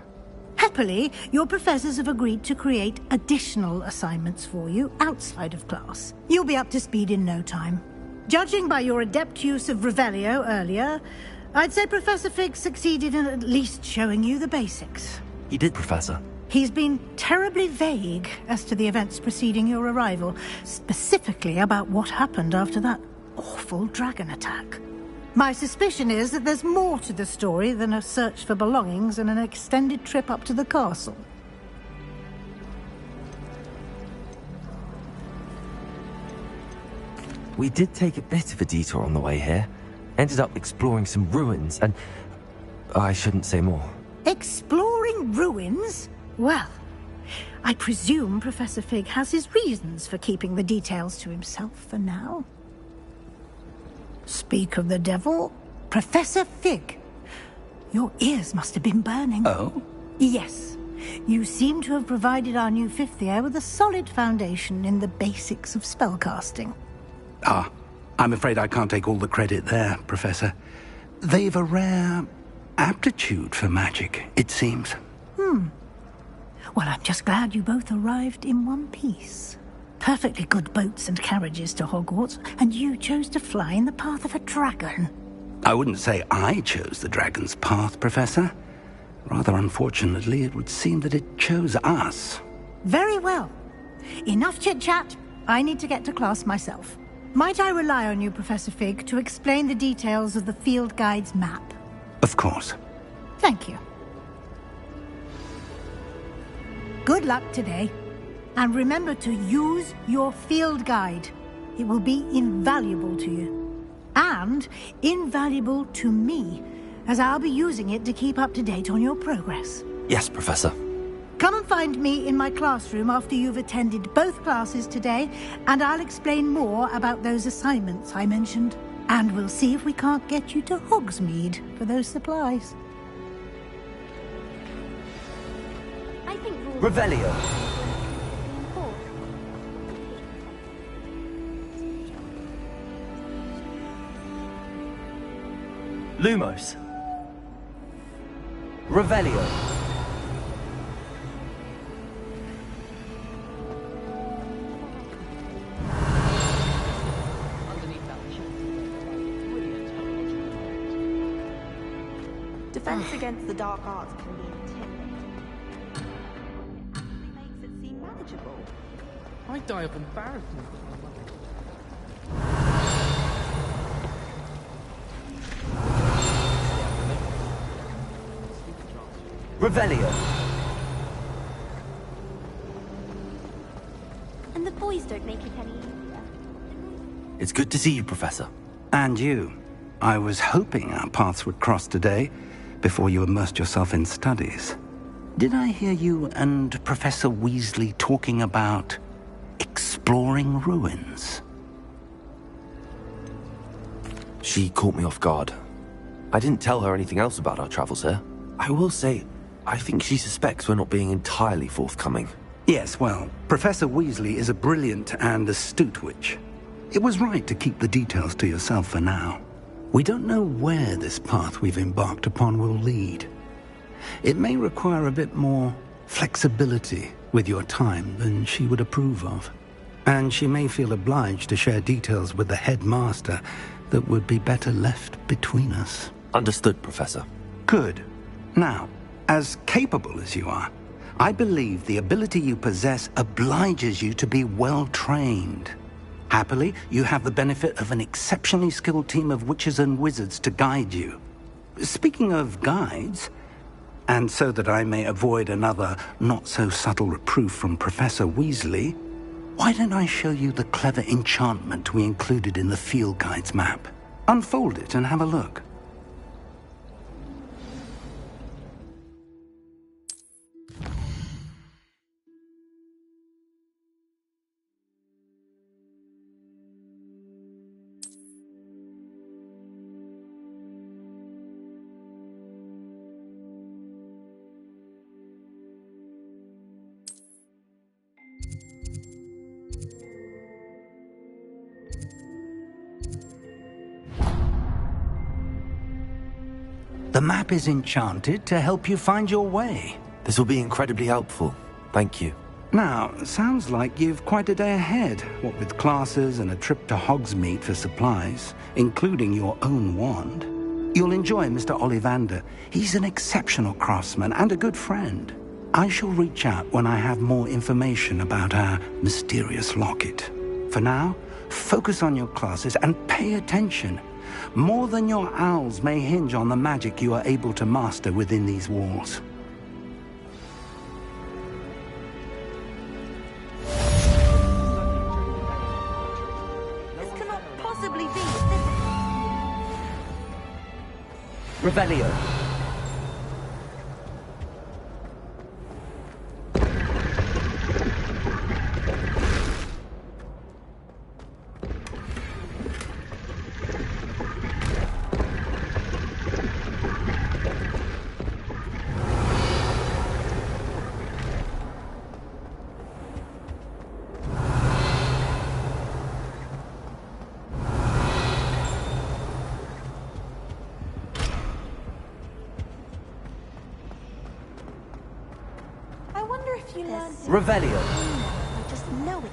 Happily, your professors have agreed to create additional assignments for you outside of class. You'll be up to speed in no time. Judging by your adept use of Revelio earlier, I'd say Professor Fig succeeded in at least showing you the basics. He did, Professor. He's been terribly vague as to the events preceding your arrival, specifically about what happened after that awful dragon attack. My suspicion is that there's more to the story than a search for belongings and an extended trip up to the castle. We did take a bit of a detour on the way here. Ended up exploring some ruins and... I shouldn't say more. Exploring ruins? Well, I presume Professor Fig has his reasons for keeping the details to himself for now. Speak of the devil, Professor Fig. Your ears must have been burning. Oh? Yes. You seem to have provided our new fifth year with a solid foundation in the basics of spellcasting. Ah, I'm afraid I can't take all the credit there, Professor. They've a rare aptitude for magic, it seems. Well, I'm just glad you both arrived in one piece. Perfectly good boats and carriages to Hogwarts, and you chose to fly in the path of a dragon. I wouldn't say I chose the dragon's path, Professor. Rather unfortunately, it would seem that it chose us. Very well. Enough chit-chat. I need to get to class myself. Might I rely on you, Professor Fig, to explain the details of the field guide's map? Of course. Thank you. Good luck today. And remember to use your field guide. It will be invaluable to you. And invaluable to me, as I'll be using it to keep up to date on your progress. Yes, Professor. Come and find me in my classroom after you've attended both classes today, and I'll explain more about those assignments I mentioned. And we'll see if we can't get you to Hogsmeade for those supplies. I think Revelio. Lumos. Revelio. Defense against the dark arts can be intimidating. It makes it seem manageable. I die of embarrassment. Revelio. And the boys don't make it any easier. It's good to see you, Professor. And you. I was hoping our paths would cross today, before you immersed yourself in studies. Did I hear you and Professor Weasley talking about exploring ruins? She caught me off guard. I didn't tell her anything else about our travels here. I will say, I think she suspects we're not being entirely forthcoming. Yes, well, Professor Weasley is a brilliant and astute witch. It was right to keep the details to yourself for now. We don't know where this path we've embarked upon will lead. It may require a bit more flexibility with your time than she would approve of. And she may feel obliged to share details with the headmaster that would be better left between us. Understood, Professor. Good. Now, as capable as you are, I believe the ability you possess obliges you to be well trained. Happily, you have the benefit of an exceptionally skilled team of witches and wizards to guide you. Speaking of guides, and so that I may avoid another not-so-subtle reproof from Professor Weasley, why don't I show you the clever enchantment we included in the field guide's map? Unfold it and have a look. The map is enchanted to help you find your way. This will be incredibly helpful. Thank you. Now, sounds like you've quite a day ahead, what with classes and a trip to Hogsmeade for supplies, including your own wand. You'll enjoy Mr. Ollivander. He's an exceptional craftsman and a good friend. I shall reach out when I have more information about our mysterious locket. For now, focus on your classes and pay attention. More than your owls may hinge on the magic you are able to master within these walls. This cannot possibly be. Revelio. I wonder if you learned. Revelio. I just know it.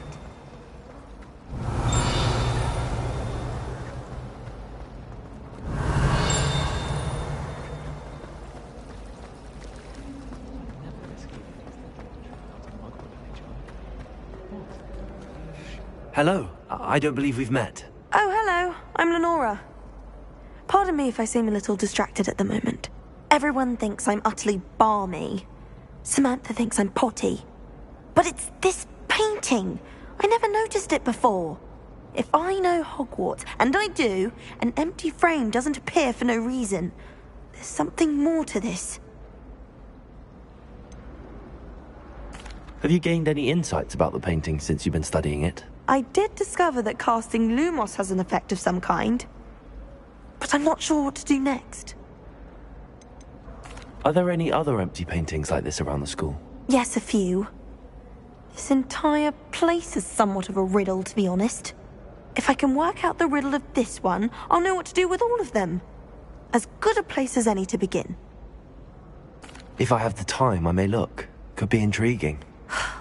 Hello. I don't believe we've met. Oh, hello. I'm Lenora. Pardon me if I seem a little distracted at the moment. Everyone thinks I'm utterly balmy. Samantha thinks I'm potty. But it's this painting. I never noticed it before. If I know Hogwarts, and I do, an empty frame doesn't appear for no reason. There's something more to this. Have you gained any insights about the painting since you've been studying it? I did discover that casting Lumos has an effect of some kind. But I'm not sure what to do next. Are there any other empty paintings like this around the school? Yes, a few. This entire place is somewhat of a riddle, to be honest. If I can work out the riddle of this one, I'll know what to do with all of them. As good a place as any to begin. If I have the time, I may look. Could be intriguing.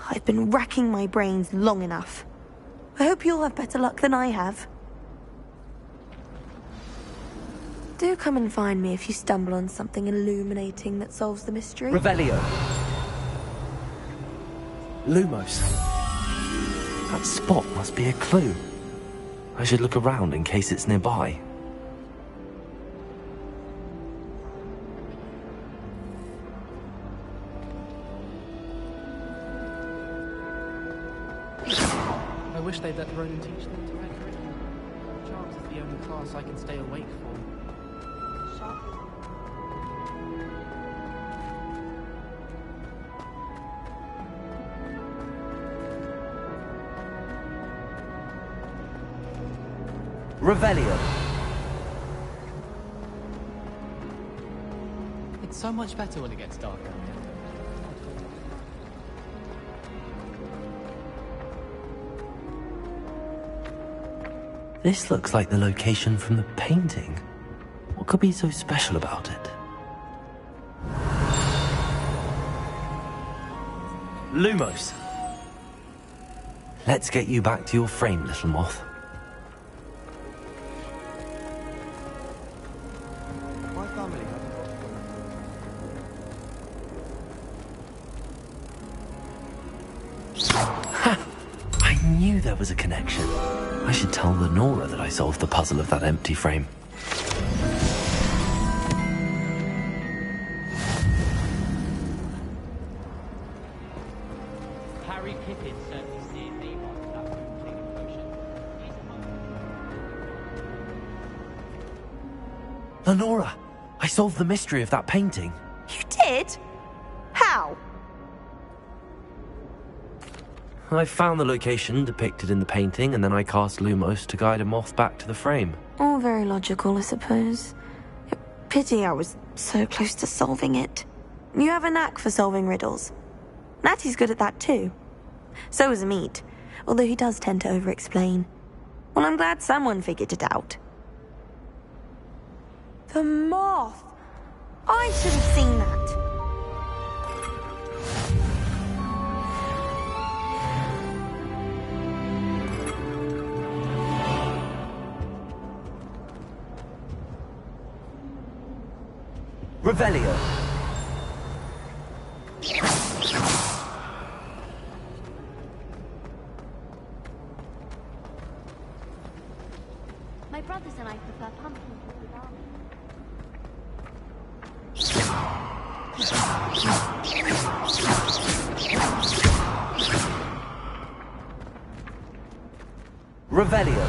I've been racking my brains long enough. I hope you'll have better luck than I have. Do come and find me if you stumble on something illuminating that solves the mystery. Revelio. Lumos. That spot must be a clue. I should look around in case it's nearby. I wish they'd let Ronan teach them to write curriculum. Charms is the only class I can stay awake for. Revelio. It's so much better when it gets darker. This looks like the location from the painting. What could be so special about it? Lumos. Let's get you back to your frame, little moth. My family Ha! I knew there was a connection. I should tell Lenora that I solved the puzzle of that empty frame. Harry Pippin certainly steered me on that room-cleaning potion. Lenora! I solved the mystery of that painting. You did? How? I found the location depicted in the painting, and then I cast Lumos to guide a moth back to the frame. All very logical, I suppose. Pity I was so close to solving it. You have a knack for solving riddles. Natty's good at that too. So is Amit, although he does tend to over-explain. Well, I'm glad someone figured it out. The moth! I should have seen that. Revelio. My brothers and I prefer pumpkins with almonds. Revelio.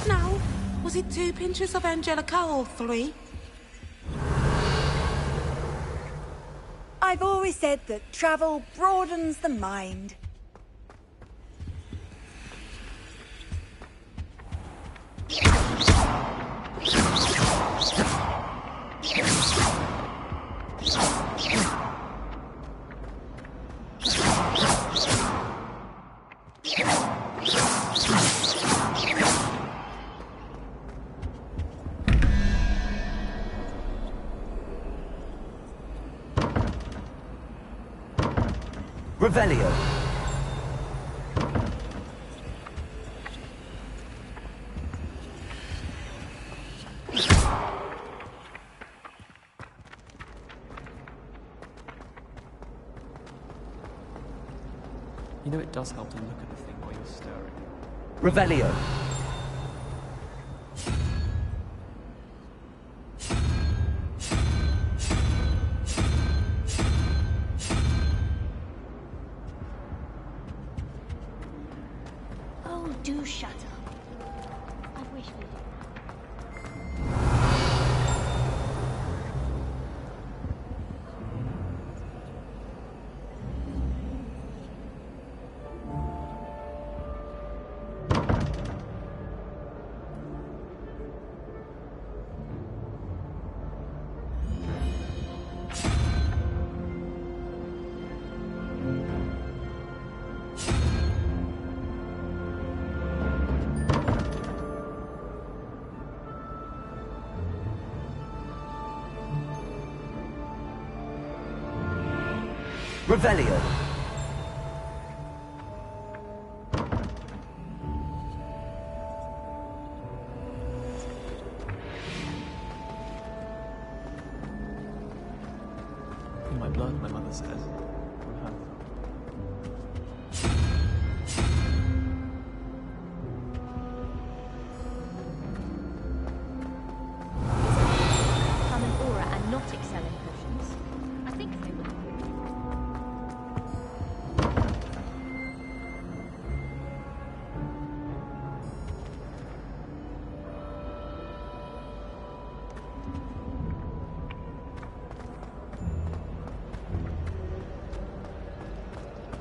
Now, was it 2 pinches of Angelica or 3? I've always said that travel broadens the mind. Revelio. You know it does help to look at the thing while you're stirring. Revelio. Oh, do shut up. I wish we did. Revelio. In my blood, my mother says. From her. Become an aura and not excel in potions. I think they would.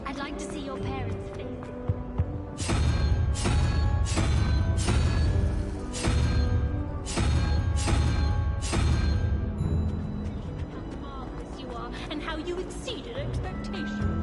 I'd like to see your parents' faces. How marvelous you are, and how you exceeded expectations.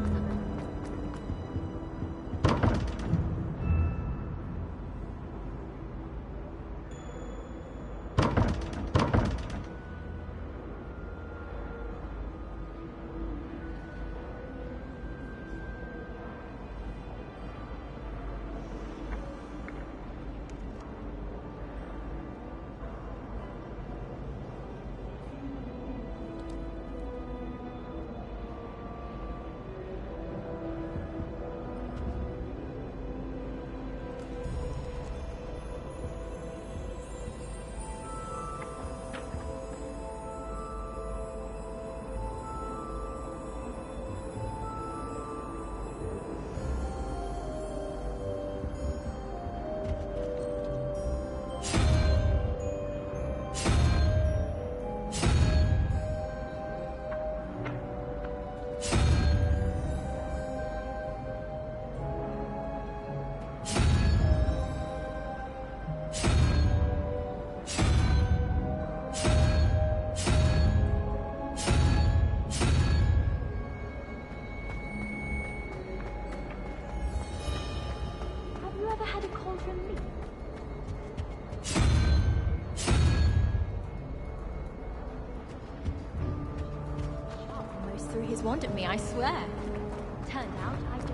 Have you ever had a cauldron leak? Shark almost threw his wand at me, I swear. Turned out I just...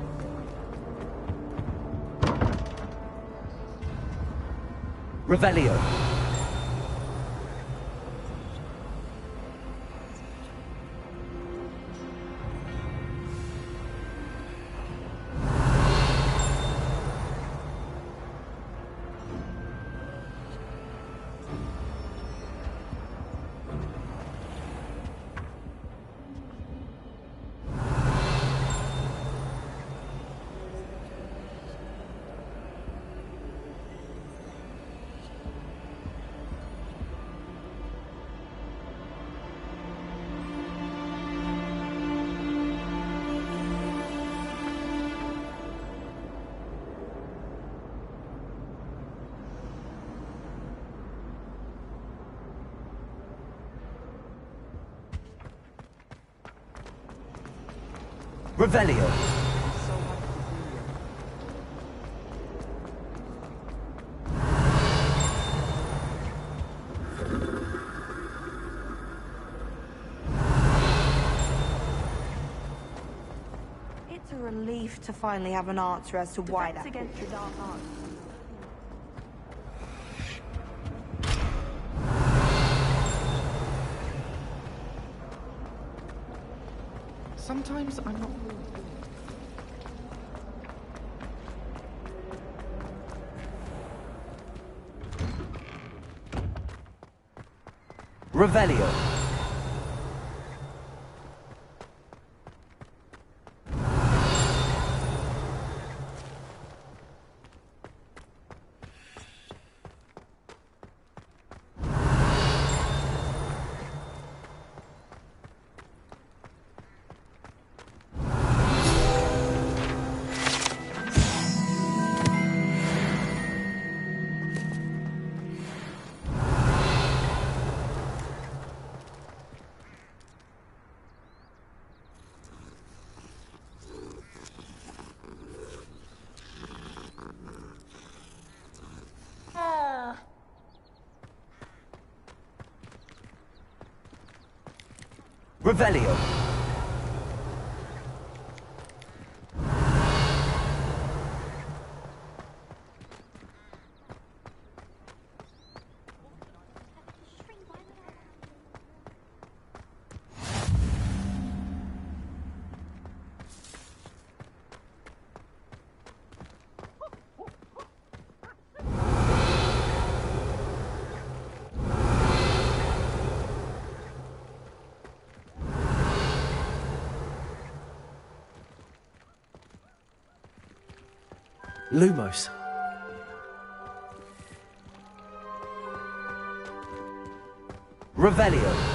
Revelio. Revelio. It's a relief to finally have an answer as to why that against the dark arts. Sometimes I'm not. Revelio. Revelio. Lumos. Revelio.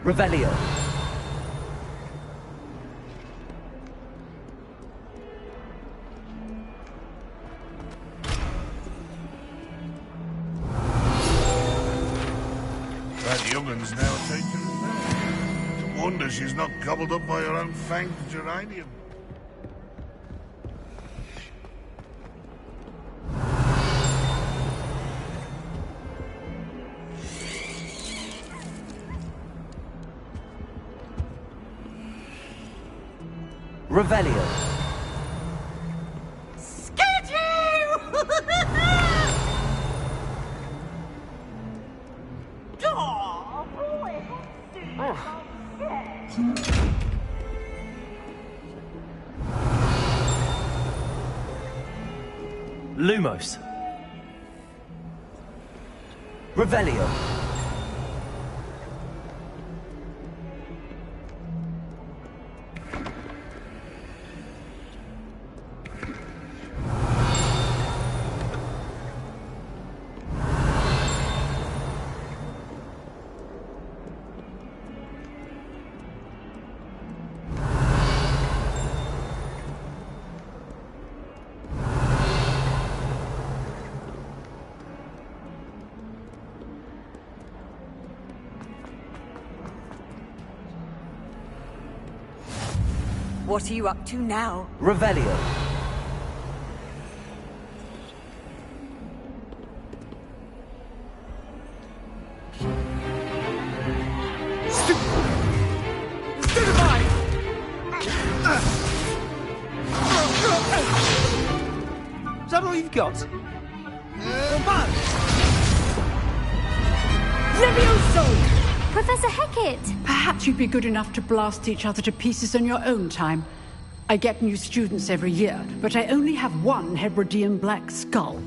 Revelio. That young'un's now taken a nap. No wonder she's not gobbled up by her own fanged geranium. Revelio. Lumos. Revelio. What are you up to now? Revelio. Is that all you've got? Levioso! Professor Hecat! Perhaps you'd be good enough to blast each other to pieces in your own time. I get new students every year, but I only have one Hebridean black skull.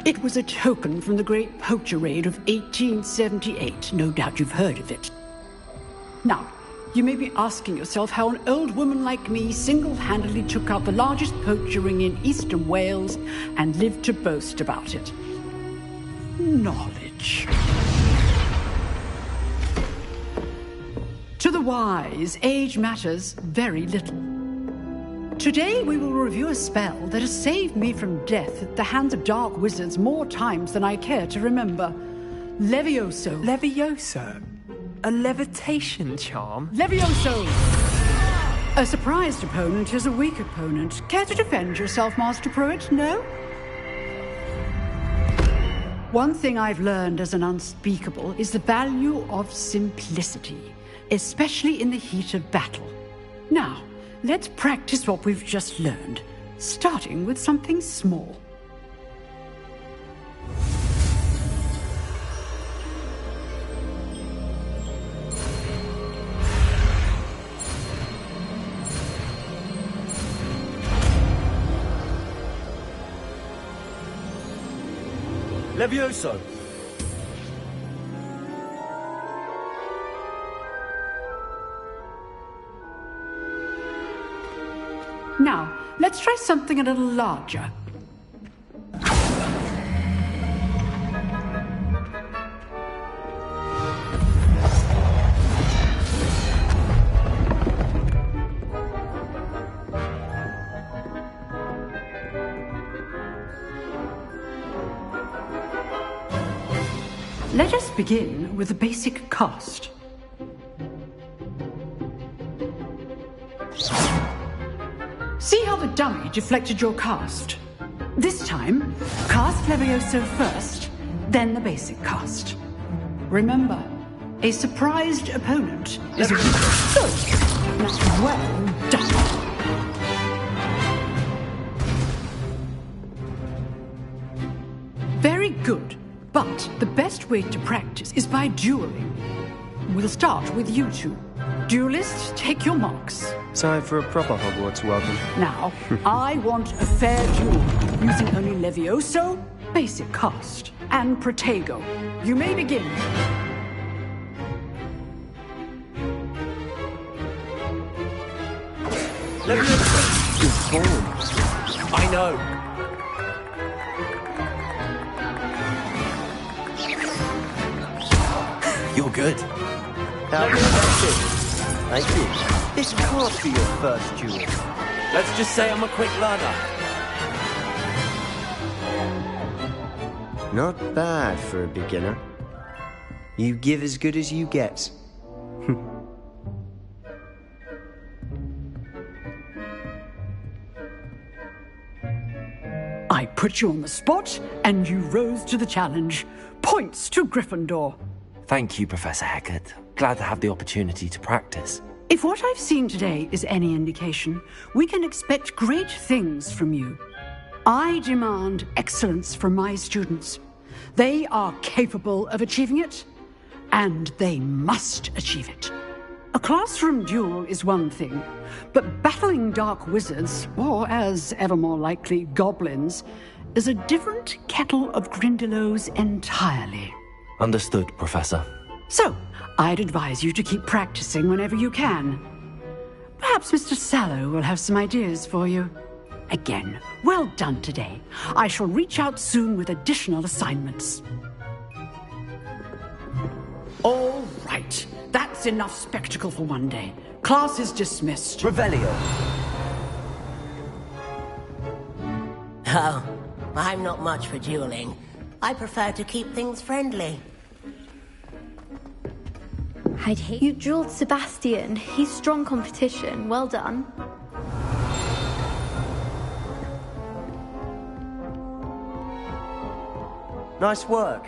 It was a token from the Great Poacher Raid of 1878. No doubt you've heard of it. Now, you may be asking yourself how an old woman like me single-handedly took out the largest poacher ring in eastern Wales and lived to boast about it. Knowledge. To the wise, age matters very little. Today we will review a spell that has saved me from death at the hands of dark wizards more times than I care to remember. Levioso. Levioso? A levitation charm? Levioso! A surprised opponent is a weak opponent. Care to defend yourself, Master Pruitt? No? One thing I've learned as an unspeakable is the value of simplicity, especially in the heat of battle. Now, let's practice what we've just learned, starting with something small. Levioso! Now, let's try something a little larger. Let us begin with the basic cast. See how the dummy deflected your cast? This time, cast Levioso first, then the basic cast. Remember, a surprised opponent is a so well done. Very good. But the best way to practice is by dueling. We'll start with you two. Duelists, take your marks. Time for a proper Hogwarts welcome. Now, I want a fair duel, using only Levioso, basic cast, and Protego. You may begin. Levioso! Good form. I know. You're good. Thank you. This can't be your first duel. Let's just say I'm a quick learner. Not bad for a beginner. You give as good as you get. I put you on the spot, and you rose to the challenge. Points to Gryffindor. Thank you, Professor Hecat. Glad to have the opportunity to practice. If what I've seen today is any indication, we can expect great things from you. I demand excellence from my students. They are capable of achieving it, and they must achieve it. A classroom duel is one thing, but battling dark wizards, or as ever more likely, goblins, is a different kettle of Grindylows entirely. Understood, Professor. So, I'd advise you to keep practicing whenever you can. Perhaps Mr. Sallow will have some ideas for you. Again, well done today. I shall reach out soon with additional assignments. All right. That's enough spectacle for one day. Class is dismissed. Revelio. Oh, I'm not much for dueling. I prefer to keep things friendly. I'd hate you dueled Sebastian. He's strong competition. Well done. Nice work.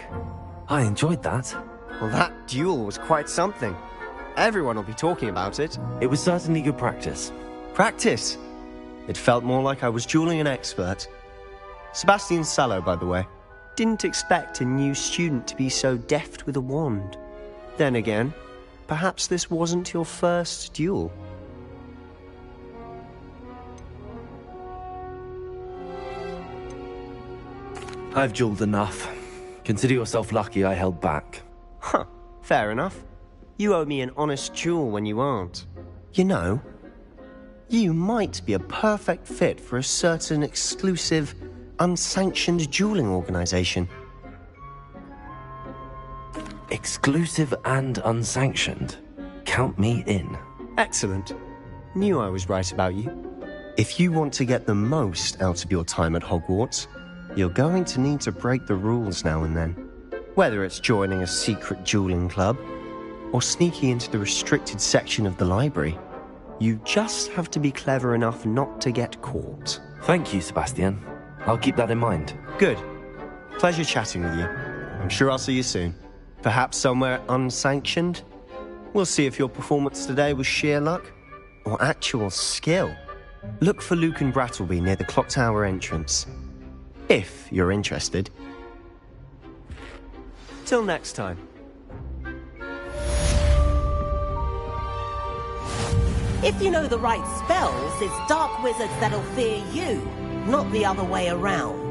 I enjoyed that. Well, that duel was quite something. Everyone will be talking about it. It was certainly good practice. Practice? It felt more like I was dueling an expert. Sebastian Sallow, by the way. Didn't expect a new student to be so deft with a wand. Then again, perhaps this wasn't your first duel. I've dueled enough. Consider yourself lucky I held back. Huh, fair enough. You owe me an honest duel when you aren't. You know, you might be a perfect fit for a certain exclusive, unsanctioned dueling organization. Exclusive and unsanctioned? Count me in. Excellent. Knew I was right about you. If you want to get the most out of your time at Hogwarts, you're going to need to break the rules now and then. Whether it's joining a secret dueling club, or sneaking into the restricted section of the library, you just have to be clever enough not to get caught. Thank you, Sebastian. I'll keep that in mind. Good. Pleasure chatting with you. I'm sure I'll see you soon. Perhaps somewhere unsanctioned? We'll see if your performance today was sheer luck or actual skill. Look for Luke and Brattleby near the clock tower entrance. If you're interested. Till next time. If you know the right spells, it's dark wizards that'll fear you, not the other way around.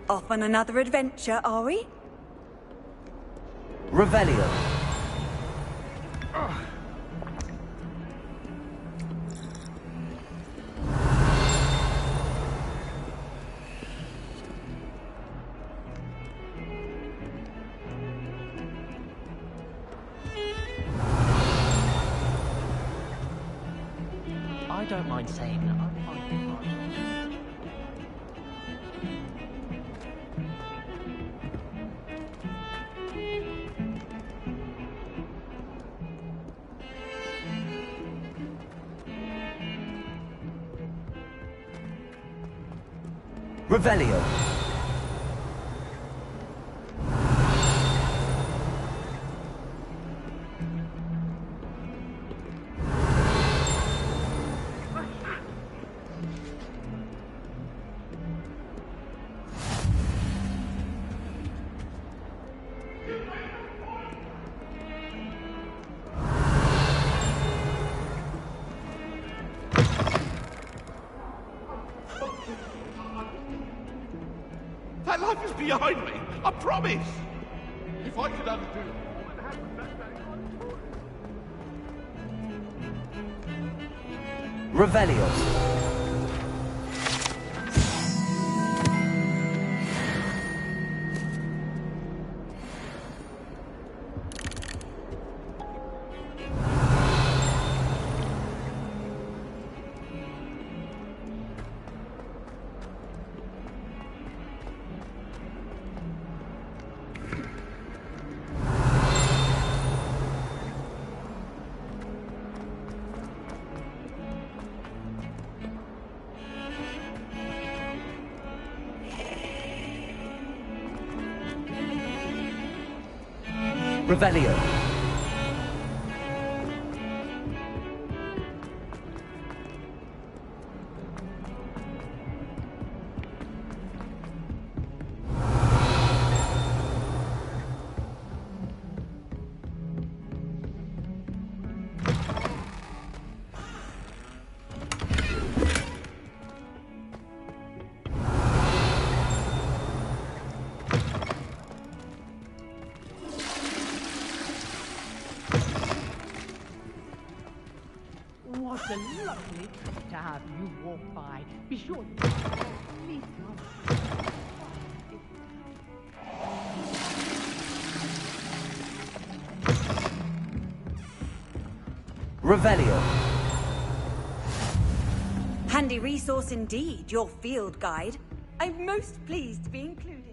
Off on another adventure, are we? Revelio. I don't mind saying that I'm finding it Revelio. That life is behind me, I promise! If I could undo all that happened that day... Revelio. Revelio. What a lovely treat to have you walk by. Be sure you meet one. Revelio. Handy resource indeed, your field guide. I'm most pleased to be included.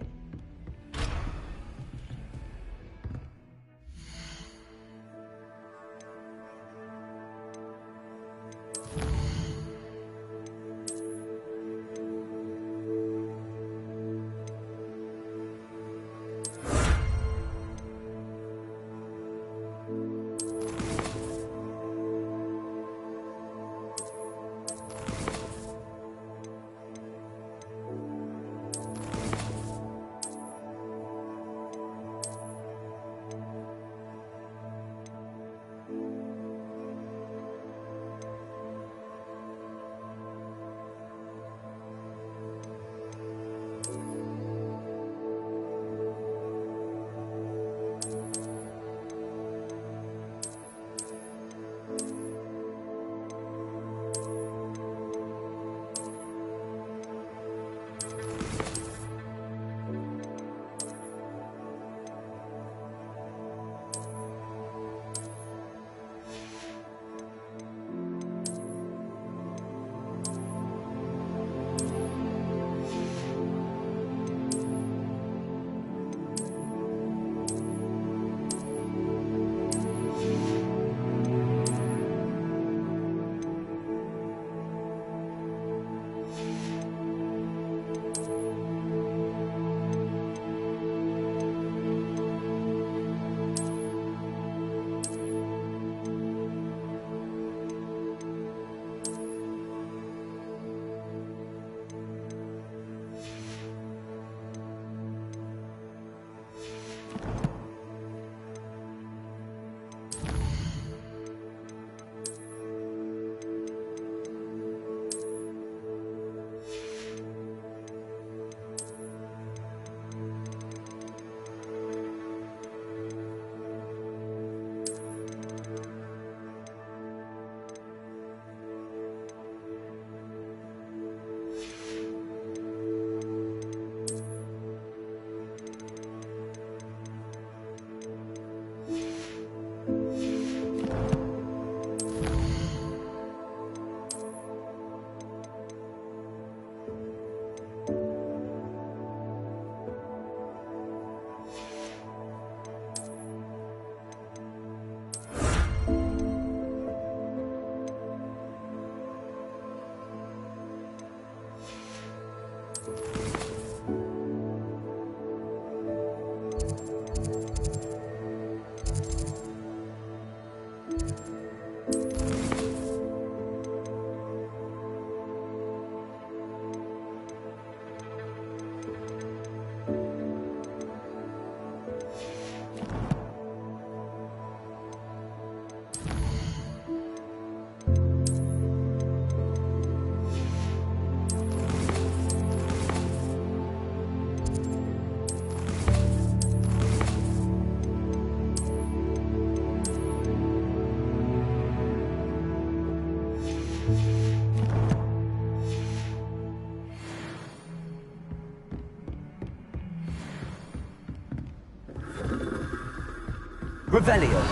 Revelio.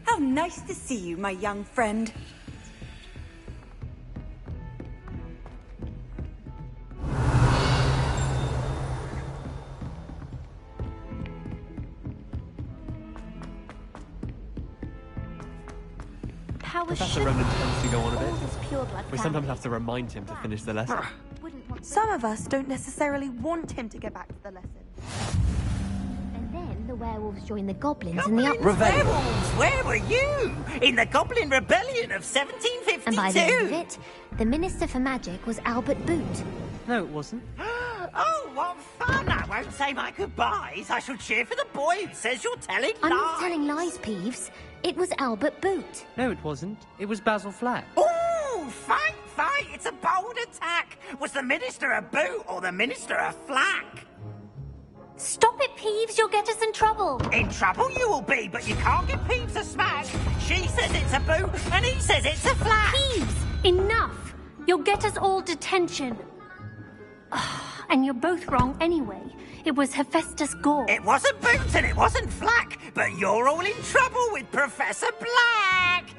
How nice to see you, my young friend. Professor Ronan tends to go on a bit. Pure blood We sometimes have to remind him to finish the lesson. Some of us don't necessarily want him to get back to the lesson. And then the werewolves joined the goblins in the Goblins, uproar. werewolves, where were you? In the Goblin Rebellion of 1752? And by the end of it, the Minister for Magic was Albert Boot. No, it wasn't. Oh, what fun! I won't say my goodbyes. I shall cheer for the boy who says you're telling lies. I'm not telling lies, Peeves. It was Albert Boot. No, it wasn't. It was Basil Flack. Ooh, fight! It's a bold attack. Was the Minister a boot or the Minister a flack? Stop it, Peeves. You'll get us in trouble. In trouble you will be, but you can't give Peeves a smack. She says it's a boot, and he says it's a flack. Peeves, enough. You'll get us all detention. And you're both wrong anyway. It was Hephaestus Gore. It wasn't boot and it wasn't flack, but you're all in trouble with Professor Black.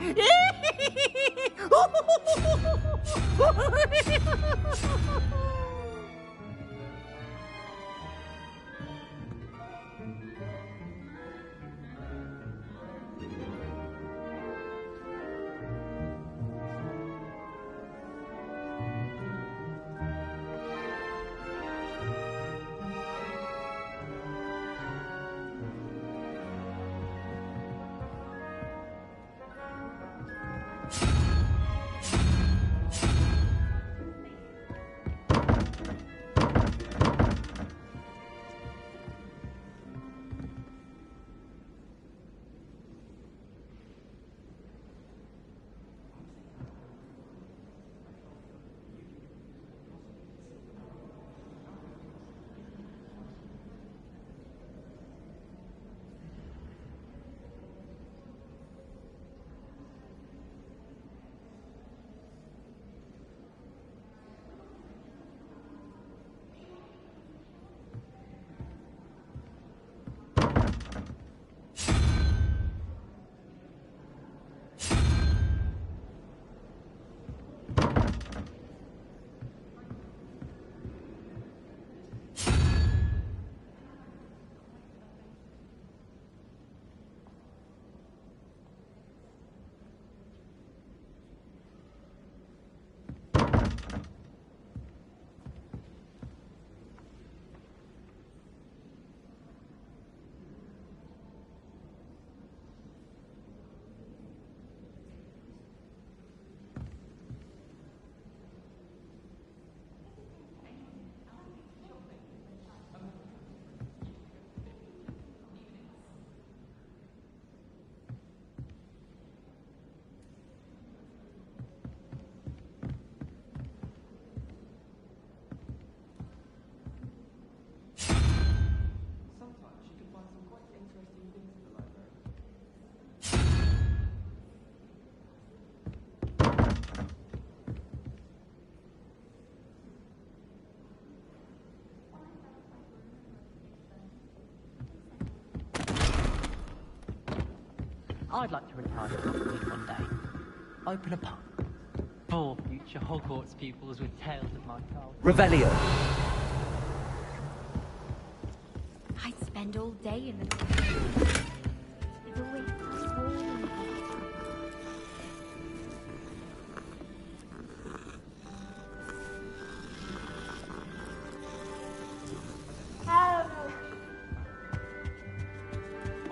I'd like to retire from Hogwarts one day. Open a pub. For future Hogwarts pupils with tales of my childhood. Revelio. I'd spend all day in the It's always warm.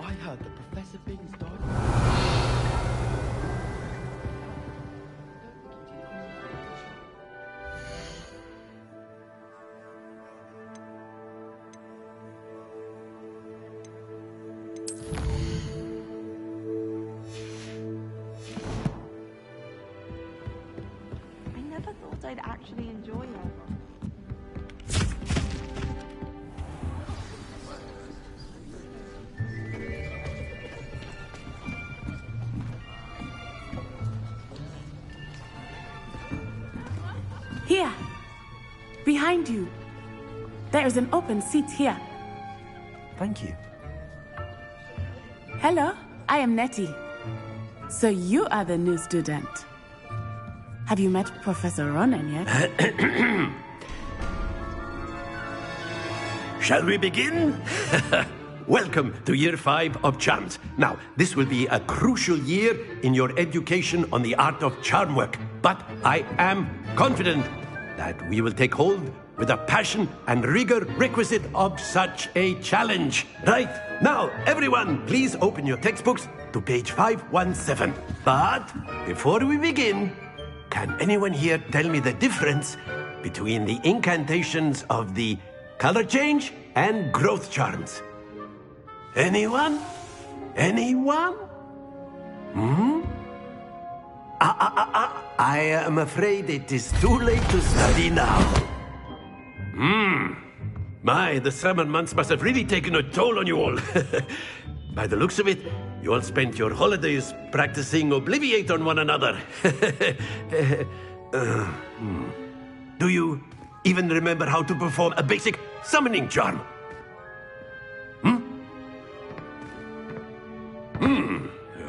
I heard that Professor Biggs died. Here. Behind you. There is an open seat here. Thank you. Hello, I am Nettie. So you are the new student. Have you met Professor Ronan yet? Shall we begin? Welcome to Year 5 of Charms. Now, this will be a crucial year in your education on the art of charm work. But I am confident that we will take hold with the passion and rigor requisite of such a challenge. Right, now, everyone, please open your textbooks to page 517. But before we begin, can anyone here tell me the difference between the incantations of the color change and growth charms? Anyone? Anyone? I am afraid it is too late to study now. My, the summer months must have really taken a toll on you all. By the looks of it, you all spent your holidays practicing Obliviate on one another. Do you even remember how to perform a basic summoning charm?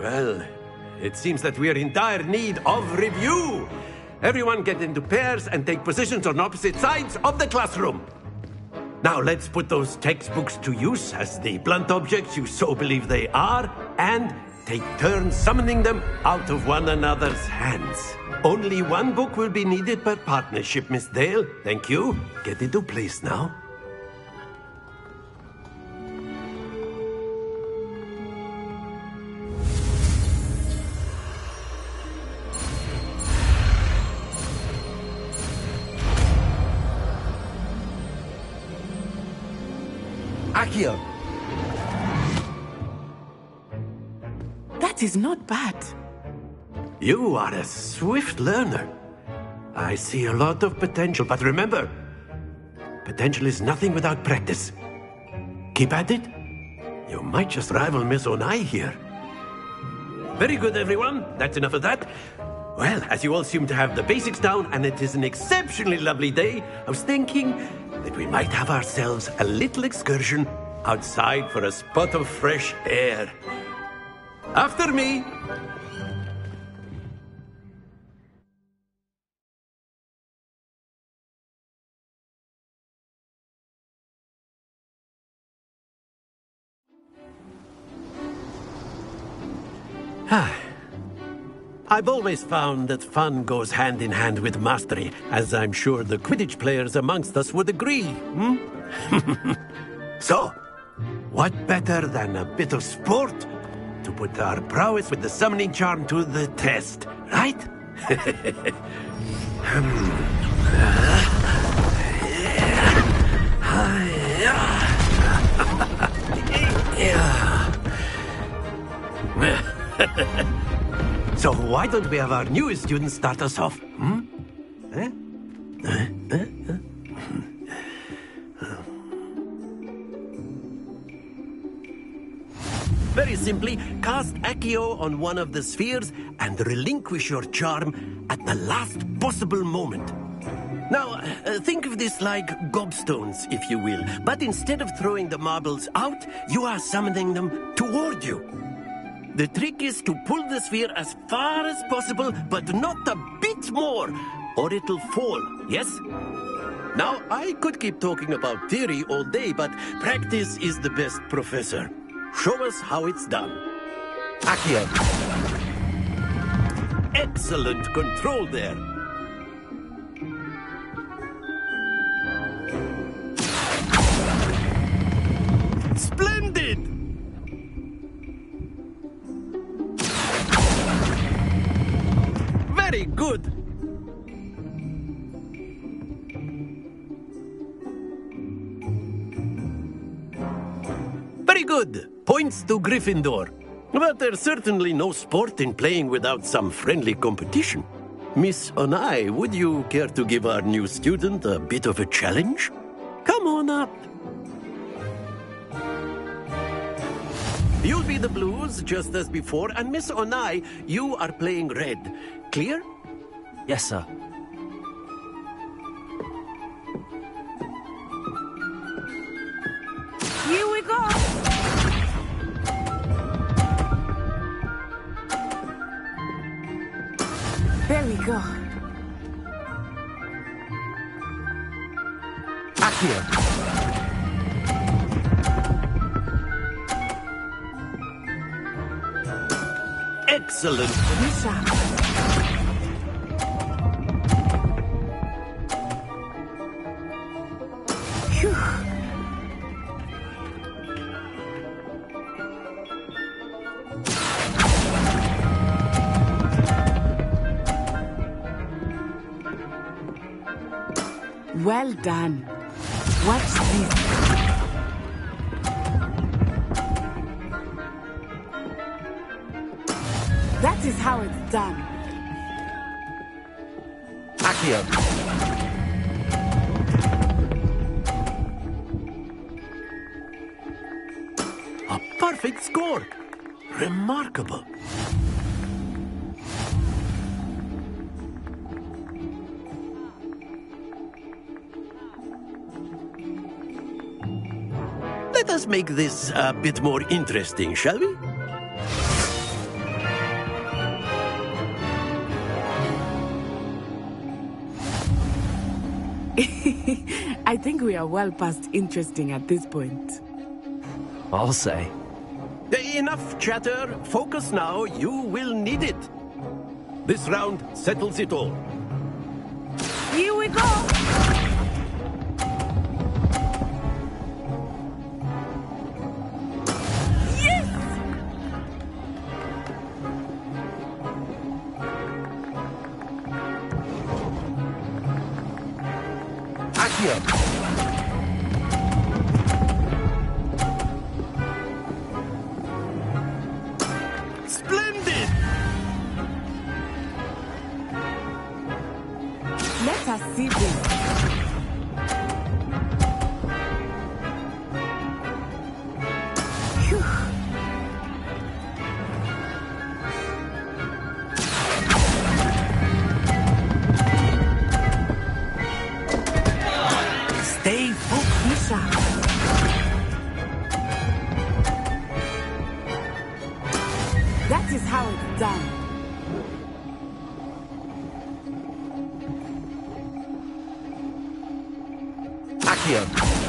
Well, it seems that we are in dire need of review. Everyone get into pairs and take positions on opposite sides of the classroom. Now let's put those textbooks to use as the blunt objects you so believe they are, and take turns summoning them out of one another's hands. Only one book will be needed per partnership, Miss Dale. Thank you. Get into place now. Accio. That is not bad. You are a swift learner. I see a lot of potential, but remember, potential is nothing without practice. Keep at it. You might just rival Miss Onai here. Very good, everyone. That's enough of that. Well, as you all seem to have the basics down, and it is an exceptionally lovely day, I was thinking that we might have ourselves a little excursion outside for a spot of fresh air. After me. I've always found that fun goes hand in hand with mastery, as I'm sure the Quidditch players amongst us would agree. So, what better than a bit of sport to put our prowess with the summoning charm to the test, right? So why don't we have our newest student start us off? Very simply, cast Accio on one of the spheres and relinquish your charm at the last possible moment. Now, think of this like gobstones, if you will, but instead of throwing the marbles out, you are summoning them toward you. The trick is to pull the sphere as far as possible, but not a bit more, or it'll fall, yes? Now, I could keep talking about theory all day, but practice is the best professor. Show us how it's done. Accio. Excellent control there. Splendid! Very good. Very good. Points to Gryffindor. But there's certainly no sport in playing without some friendly competition. Miss Onai, would you care to give our new student a bit of a challenge? Come on up. You'll be the blues, just as before, and Miss Onai, you are playing red. Clear? Yes, sir. There we go. Accio. Excellent. Well done. Watch this. That is how it's done. Accio. A perfect score. Remarkable. Let us make this a bit more interesting, shall we? I think we are well past interesting at this point. I'll say. Enough chatter. Focus now. You will need it. This round settles it all. Here we go! Splendid! Let us see this. Stay focused. That is how it's done. Accio.